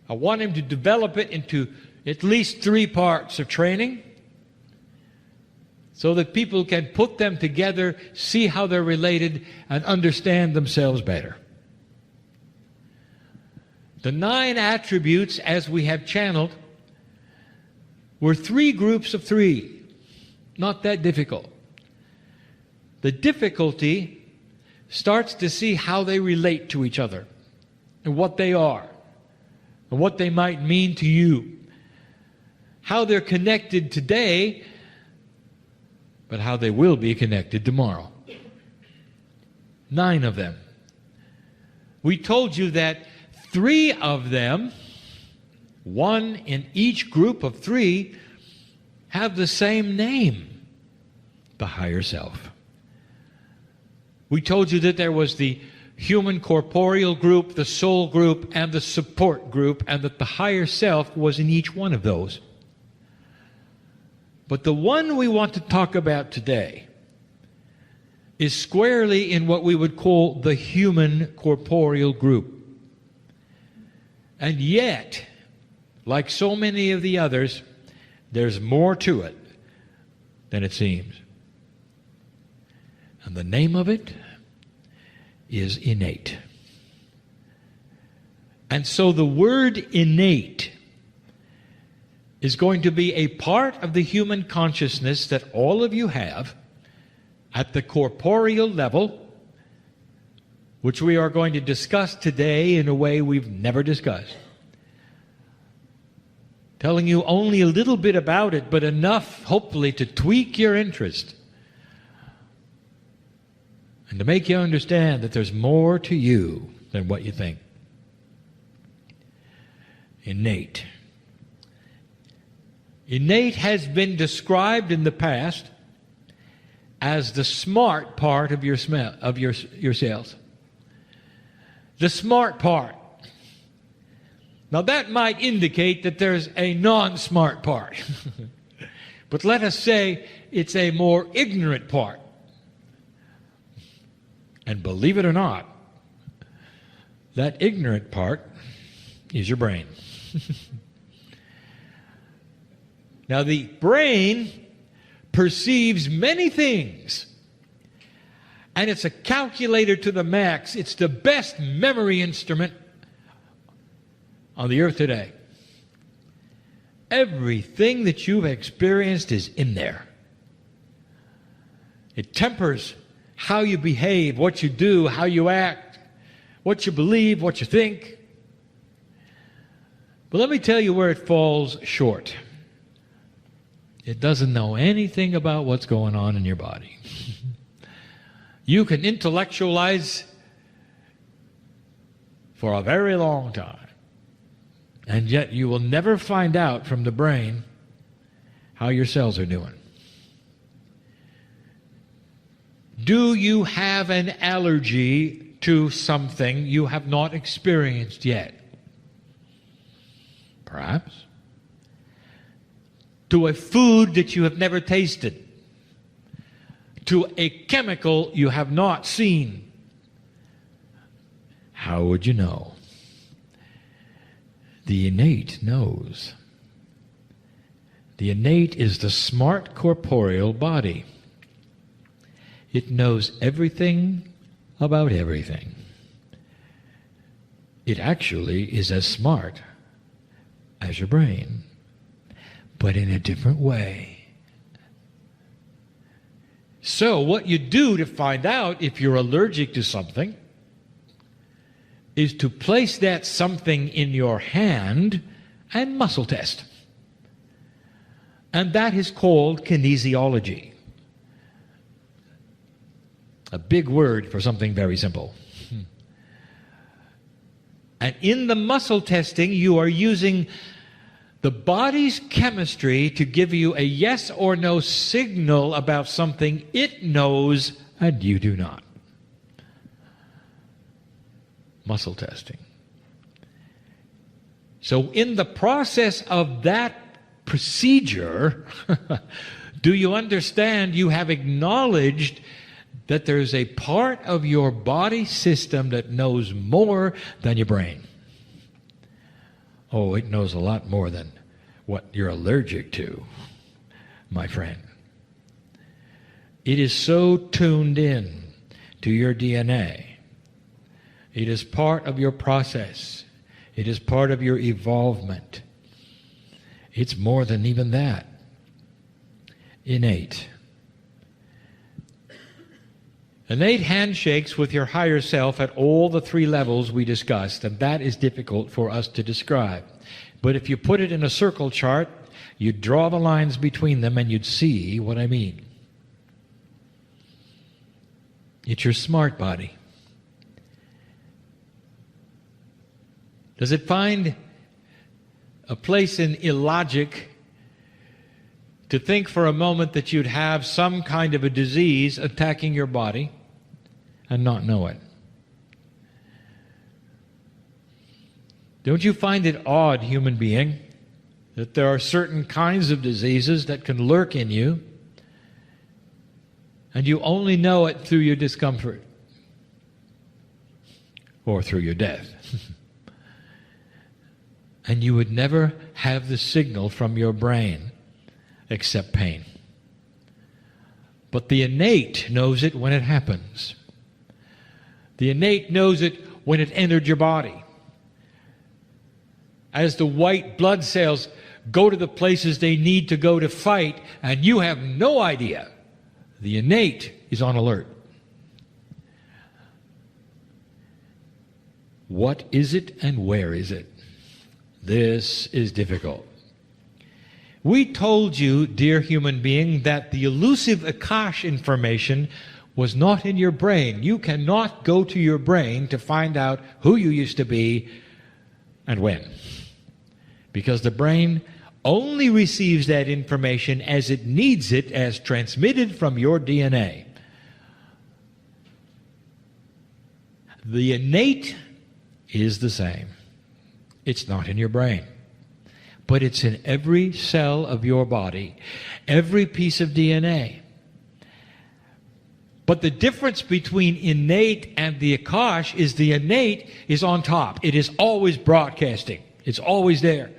I want him to develop it into at least 3 parts of training, so that people can put them together, see how they're related, and understand themselves better. The 9 attributes, as we have channeled, were 3 groups of 3. Not that difficult. The difficulty starts to see how they relate to each other, and what they are, and what they might mean to you. How they're connected today, but how they will be connected tomorrow. 9 of them. We told you that 3 of them, 1 in each group of 3, have the same name, the higher self. We told you that there was the human corporeal group, the soul group, and the support group, and that the higher self was in each one of those. But the one we want to talk about today is squarely in what we would call the human corporeal group. And yet, like so many of the others, there's more to it than it seems. And the name of it is innate. And so the word innate is going to be a part of the human consciousness that all of you have at the corporeal level, which we are going to discuss today in a way we've never discussed. Telling you only a little bit about it, but enough, hopefully, to tweak your interest and to make you understand that there's more to you than what you think. Innate. Innate has been described in the past as the smart part of your cells. The smart part. Now that might indicate that there's a non-smart part. But let us say it's a more ignorant part. And believe it or not, that ignorant part is your brain. Now the brain perceives many things, and it's a calculator to the max. It's the best memory instrument on the earth today. Everything that you've experienced is in there. It tempers how you behave, what you do, how you act, what you believe, what you think. But let me tell you where it falls short. It doesn't know anything about what's going on in your body. You can intellectualize for a very long time, and yet you will never find out from the brain how your cells are doing. Do you have an allergy to something you have not experienced yet? Perhaps. To a food that you have never tasted. To a chemical you have not seen. How would you know? The innate knows. The innate is the smart corporeal body. It knows everything about everything. It actually is as smart as your brain, but in a different way. So what you do to find out if you're allergic to something is to place that something in your hand and muscle test. And that is called kinesiology. A big word for something very simple. And in the muscle testing, you are using the body's chemistry to give you a yes or no signal about something it knows and you do not. Muscle testing. So in the process of that procedure, do you understand you have acknowledged that there's a part of your body system that knows more than your brain? Oh, it knows a lot more than what you're allergic to, my friend. It is so tuned in to your DNA. It is part of your process. It is part of your evolvement. It's more than even that. Innate. Innate handshakes with your higher self at all the three levels we discussed, and that is difficult for us to describe. But if you put it in a circle chart, you'd draw the lines between them and you'd see what I mean. It's your smart body. Does it find a place in illogic to think for a moment that you'd have some kind of a disease attacking your body and not know it? Don't you find it odd, human being, that there are certain kinds of diseases that can lurk in you and you only know it through your discomfort or through your death? And you would never have the signal from your brain except pain. But the innate knows it when it happens. The innate knows it when it entered your body. As the white blood cells go to the places they need to go to fight, and you have no idea, the innate is on alert. What is it and where is it? This is difficult. We told you, dear human being, that the elusive Akash information was not in your brain. You cannot go to your brain to find out who you used to be and when. Because the brain only receives that information as it needs it, as transmitted from your DNA. The innate is the same. It's not in your brain, but it's in every cell of your body, every piece of DNA. But the difference between innate and the Akash is the innate is on top. It is always broadcasting. It's always there.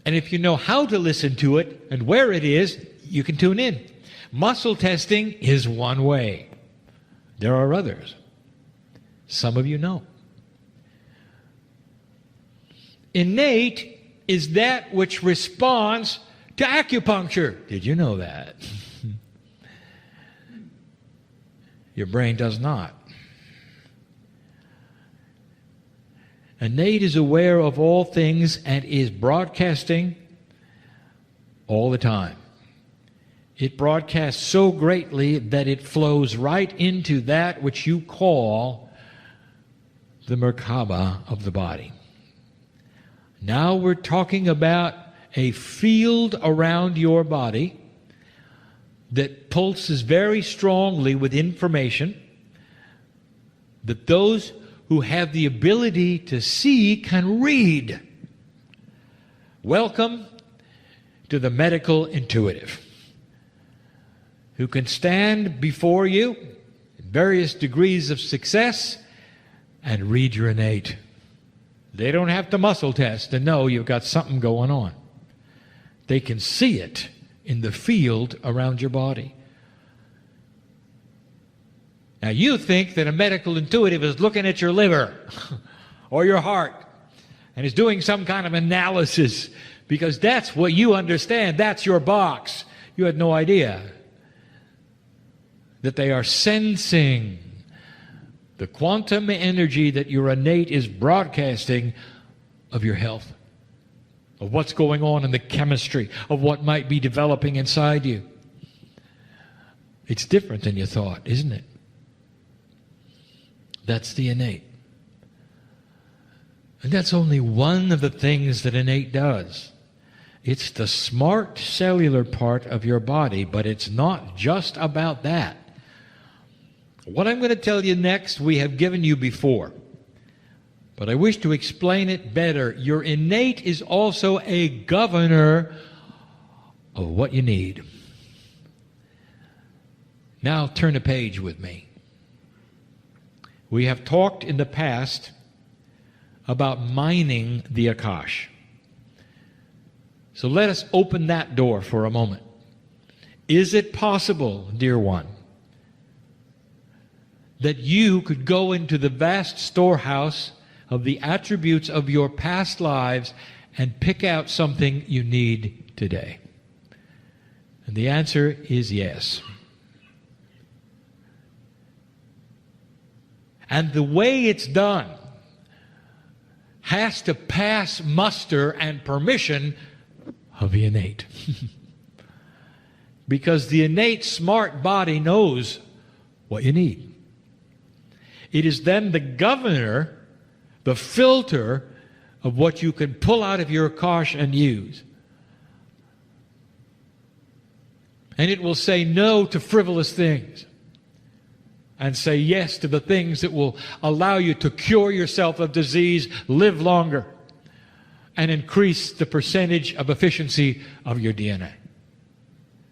And if you know how to listen to it and where it is, you can tune in. Muscle testing is one way. There are others. Some of you know. Innate is that which responds to acupuncture. Did you know that? Your brain does not. Innate is aware of all things and is broadcasting all the time. It broadcasts so greatly that it flows right into that which you call the Merkaba of the body. Now we're talking about a field around your body that pulses very strongly with information that those who have the ability to see can read. Welcome to the medical intuitive, who can stand before you in various degrees of success and read your innate. They don't have to muscle test to know you've got something going on. They can see it in the field around your body. Now you think that a medical intuitive is looking at your liver or your heart and is doing some kind of analysis because that's what you understand. That's your box. You had no idea that they are sensing the quantum energy that your innate is broadcasting of your health, of what's going on in the chemistry, of what might be developing inside you. It's different than you thought, isn't it? That's the innate. And that's only one of the things that innate does. It's the smart cellular part of your body, but it's not just about that. What I'm going to tell you next, we have given you before, but I wish to explain it better. Your innate is also a governor of what you need. Now turn a page with me. We have talked in the past about mining the Akash. So let us open that door for a moment. Is it possible, dear one, that you could go into the vast storehouse of the attributes of your past lives and pick out something you need today? And the answer is yes. And the way it's done has to pass muster and permission of the innate. Because the innate smart body knows what you need. It is then the governor, the filter of what you can pull out of your Akash and use. And it will say no to frivolous things and say yes to the things that will allow you to cure yourself of disease, live longer, and increase the percentage of efficiency of your DNA.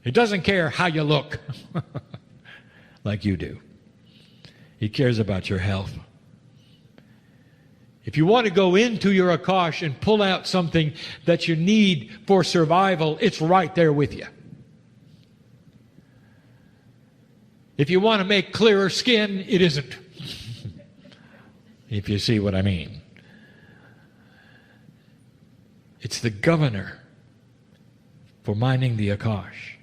It doesn't care how you look like you do. It cares about your health. If you want to go into your Akash and pull out something that you need for survival, it's right there with you. If you want to make clearer skin, it isn't. If you see what I mean. It's the governor for mining the Akash.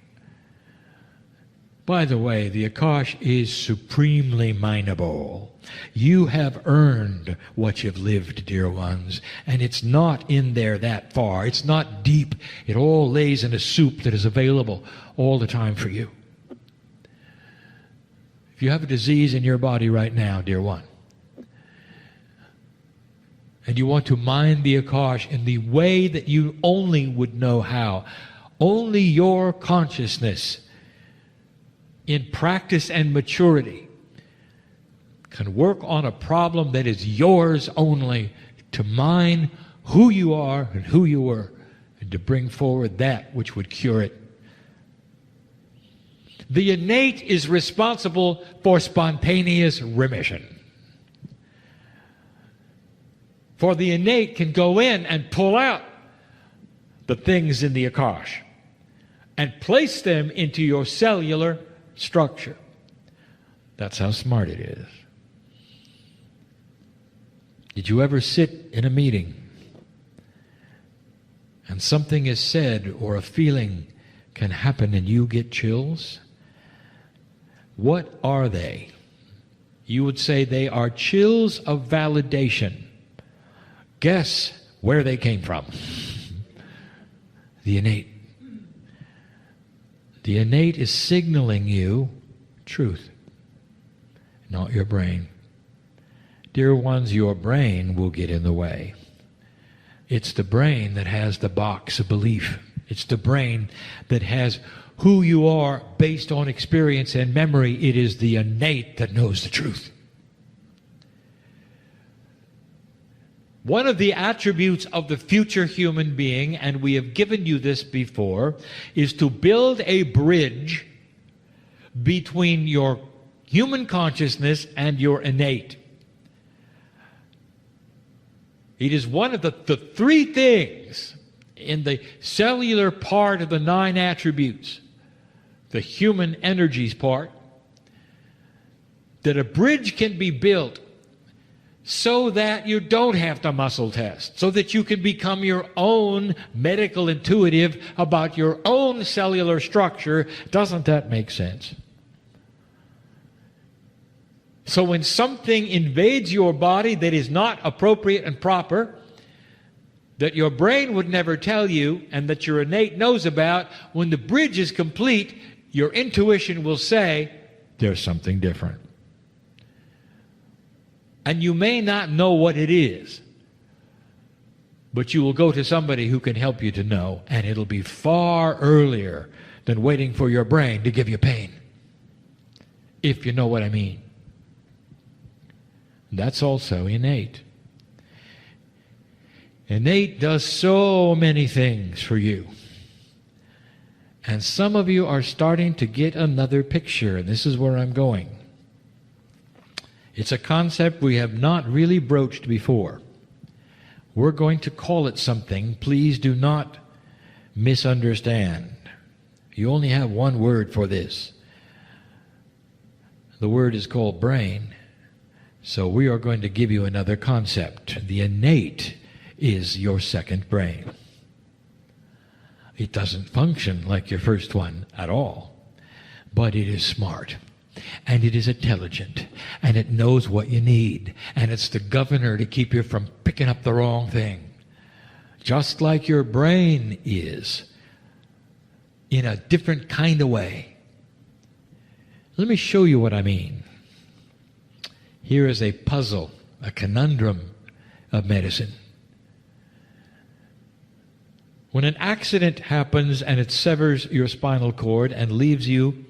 By the way, the Akash is supremely mineable. You have earned what you've lived, dear ones, and it's not in there that far. It's not deep. It all lays in a soup that is available all the time for you. If you have a disease in your body right now, dear one, and you want to mine the Akash in the way that you only would know how, only your consciousness in practice and maturity can work on a problem that is yours only, to mine who you are and who you were, and to bring forward that which would cure it. The innate is responsible for spontaneous remission. For the innate can go in and pull out the things in the Akash and place them into your cellular structure. That's how smart it is. Did you ever sit in a meeting and something is said or a feeling can happen and you get chills? What are they? You would say they are chills of validation. Guess where they came from? The innate. The innate is signaling you truth, not your brain. Dear ones, your brain will get in the way. It's the brain that has the box of belief. It's the brain that has who you are based on experience and memory. It is the innate that knows the truth. One of the attributes of the future human being, and we have given you this before, is to build a bridge between your human consciousness and your innate. It is one of the three things in the cellular part of the 9 attributes, the human energies part, that a bridge can be built so that you don't have to muscle test, so that you can become your own medical intuitive about your own cellular structure. Doesn't that make sense? So when something invades your body that is not appropriate and proper, that your brain would never tell you and that your innate knows about, when the bridge is complete, your intuition will say, there's something different. And you may not know what it is, but you will go to somebody who can help you to know, and it'll be far earlier than waiting for your brain to give you pain, if you know what I mean. That's also innate. Innate does so many things for you. And some of you are starting to get another picture, and this is where I'm going. It's a concept we have not really broached before. We're going to call it something. Please do not misunderstand. You only have one word for this. The word is called brain. So we are going to give you another concept. The innate is your second brain. It doesn't function like your first one at all, but it is smart, and it is intelligent, and it knows what you need, and it's the governor to keep you from picking up the wrong thing, just like your brain is, in a different kind of way. Let me show you what I mean. Here is a puzzle, a conundrum of medicine. When an accident happens and it severs your spinal cord and leaves you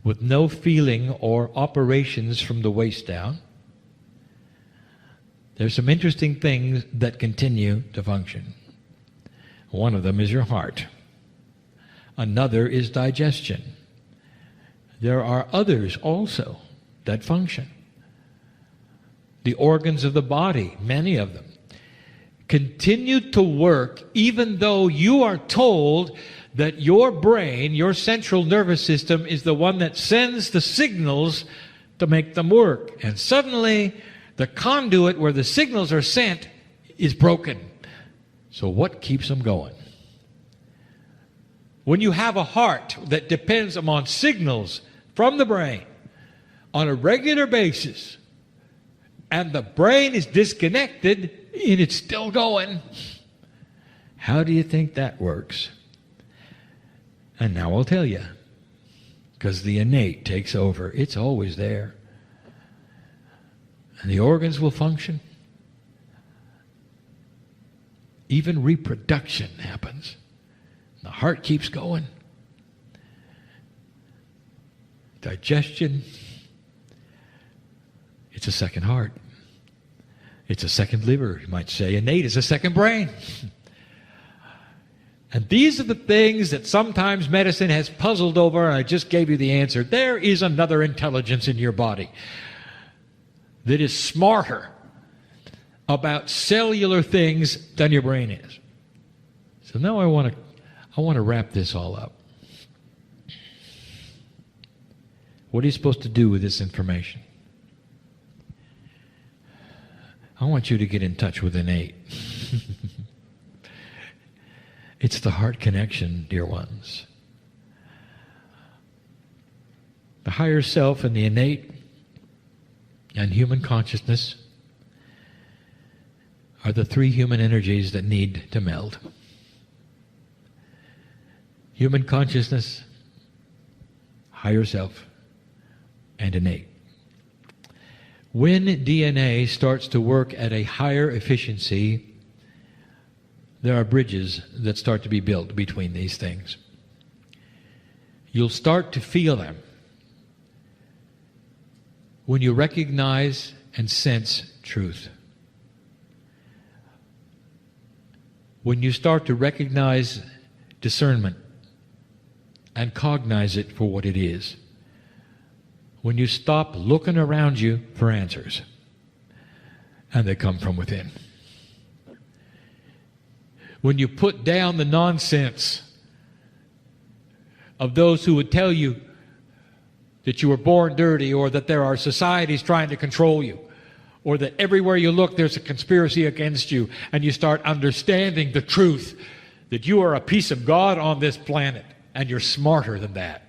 with no feeling or operations from the waist down, there's some interesting things that continue to function. One of them is your heart. Another is digestion. There are others also that function. The organs of the body, many of them, continue to work even though you are told that your brain, your central nervous system, is the one that sends the signals to make them work. And suddenly, the conduit where the signals are sent is broken. So what keeps them going? When you have a heart that depends upon signals from the brain on a regular basis, and the brain is disconnected, and it's still going, how do you think that works? And now I'll tell you, because the innate takes over. It's always there. And the organs will function. Even reproduction happens. The heart keeps going. Digestion, it's a second heart. It's a second liver, you might say. Innate is a second brain. And these are the things that sometimes medicine has puzzled over, and I just gave you the answer. There is another intelligence in your body that is smarter about cellular things than your brain is. So now I want to wrap this all up. What are you supposed to do with this information? I want you to get in touch with innate. It's the heart connection, dear ones. The higher self and the innate and human consciousness are the three human energies that need to meld. Human consciousness, higher self, and innate. When DNA starts to work at a higher efficiency, there are bridges that start to be built between these things. You'll start to feel them when you recognize and sense truth. When you start to recognize discernment and cognize it for what it is. When you stop looking around you for answers, and they come from within. When you put down the nonsense of those who would tell you that you were born dirty, or that there are societies trying to control you, or that everywhere you look there's a conspiracy against you, and you start understanding the truth that you are a piece of God on this planet, and you're smarter than that.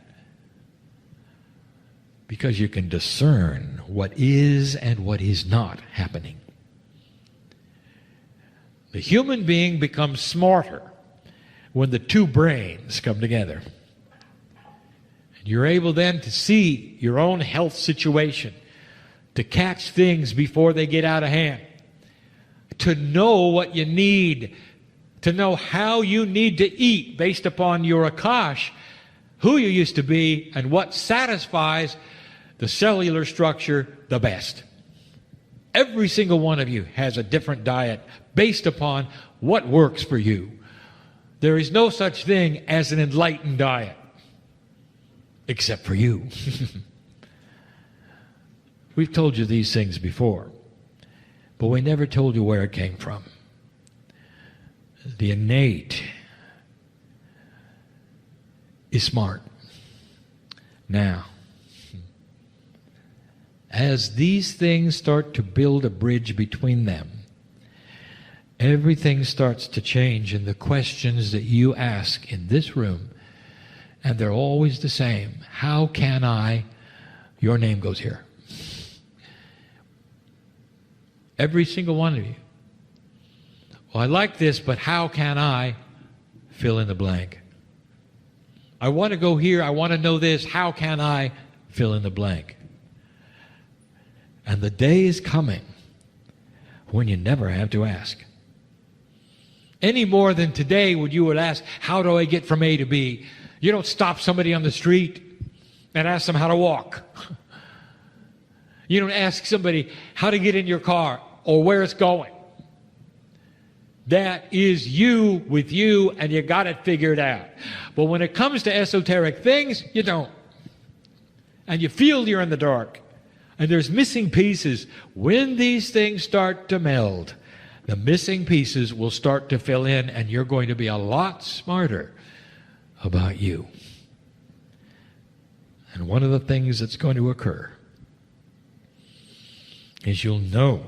Because you can discern what is and what is not happening. The human being becomes smarter when the two brains come together. And you're able then to see your own health situation, to catch things before they get out of hand, to know what you need, to know how you need to eat based upon your Akash, who you used to be, and what satisfies the cellular structure the best. Every single one of you has a different diet based upon what works for you. There is no such thing as an enlightened diet, except for you. We've told you these things before, but we never told you where it came from. The innate is smart. Now, as these things start to build a bridge between them, everything starts to change in the questions that you ask in this room, and they're always the same. How can I? Your name goes here. Every single one of you. Well, I like this, but how can I? Fill in the blank. I want to go here. I want to know this. How can I? Fill in the blank. And the day is coming when you never have to ask. Any more than today when you would ask, how do I get from A to B? You don't stop somebody on the street and ask them how to walk. You don't ask somebody how to get in your car or where it's going. That is you with you, and you got it figured out. But when it comes to esoteric things, you don't. And you feel you're in the dark. And there's missing pieces. When these things start to meld, the missing pieces will start to fill in, and you're going to be a lot smarter about you. And one of the things that's going to occur is you'll know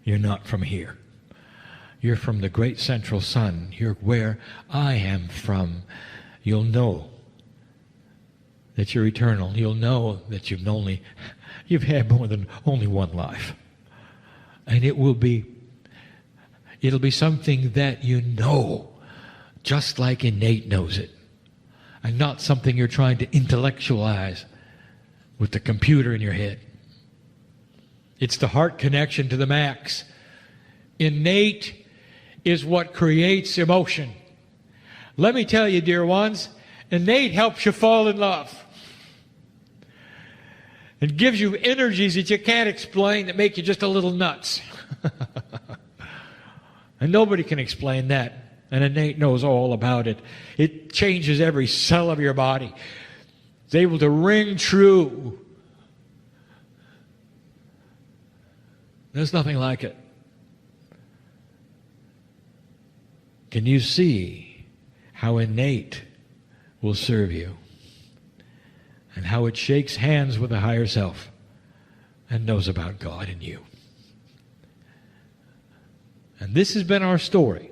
you're not from here. You're from the great central sun. You're where I am from. You'll know that you're eternal. You'll know that you've had more than only one life. And it'll be something that you know, just like innate knows it. And not something you're trying to intellectualize with the computer in your head. It's the heart connection to the max. Innate is what creates emotion. Let me tell you, dear ones, innate helps you fall in love. It gives you energies that you can't explain that make you just a little nuts. And nobody can explain that. And innate knows all about it. It changes every cell of your body. It's able to ring true. There's nothing like it. Can you see how innate will serve you? And how it shakes hands with the higher self and knows about God and you. And this has been our story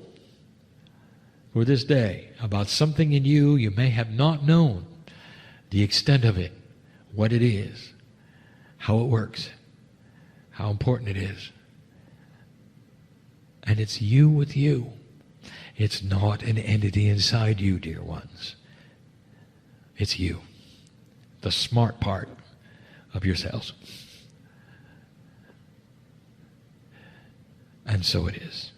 for this day about something in you you may have not known the extent of it, what it is, how it works, how important it is. And it's you with you. It's not an entity inside you, dear ones. It's you, the smart part of yourselves. And so it is.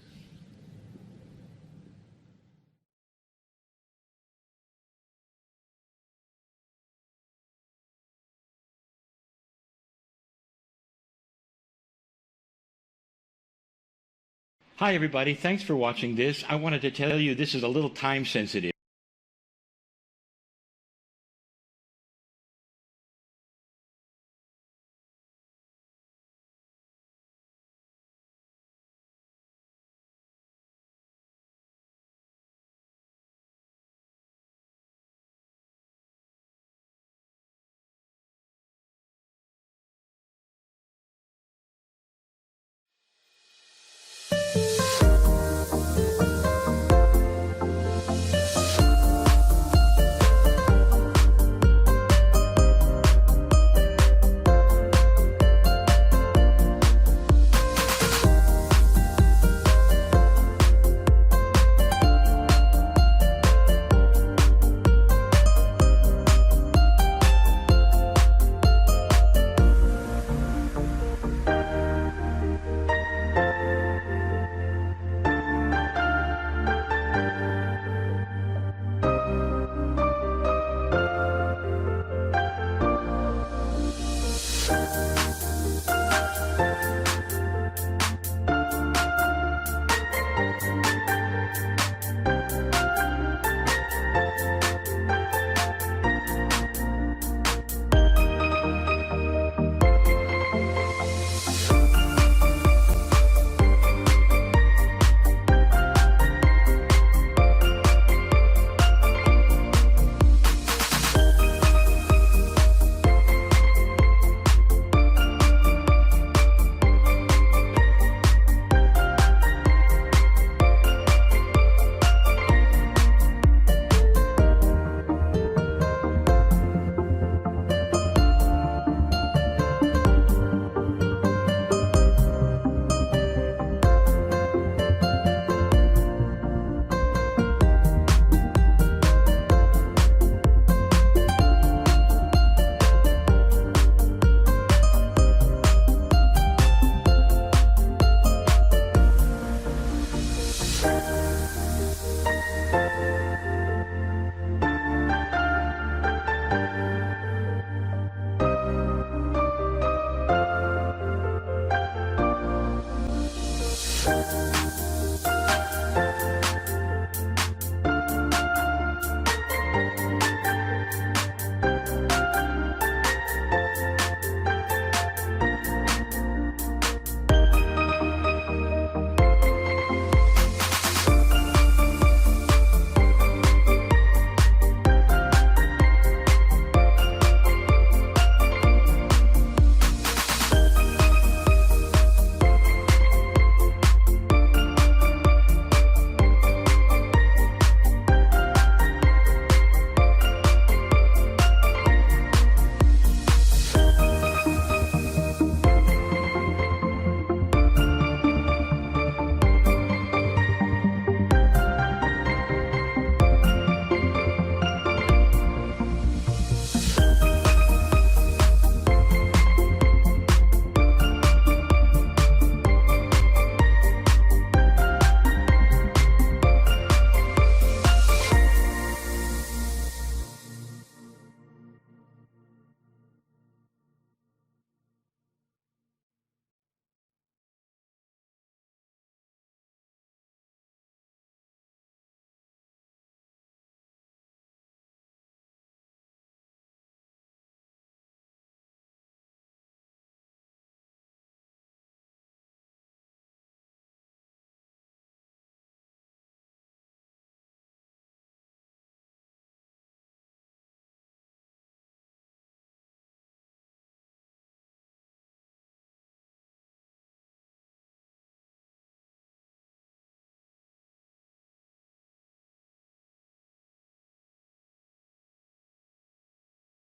Hi, everybody. Thanks for watching this. I wanted to tell you this is a little time sensitive.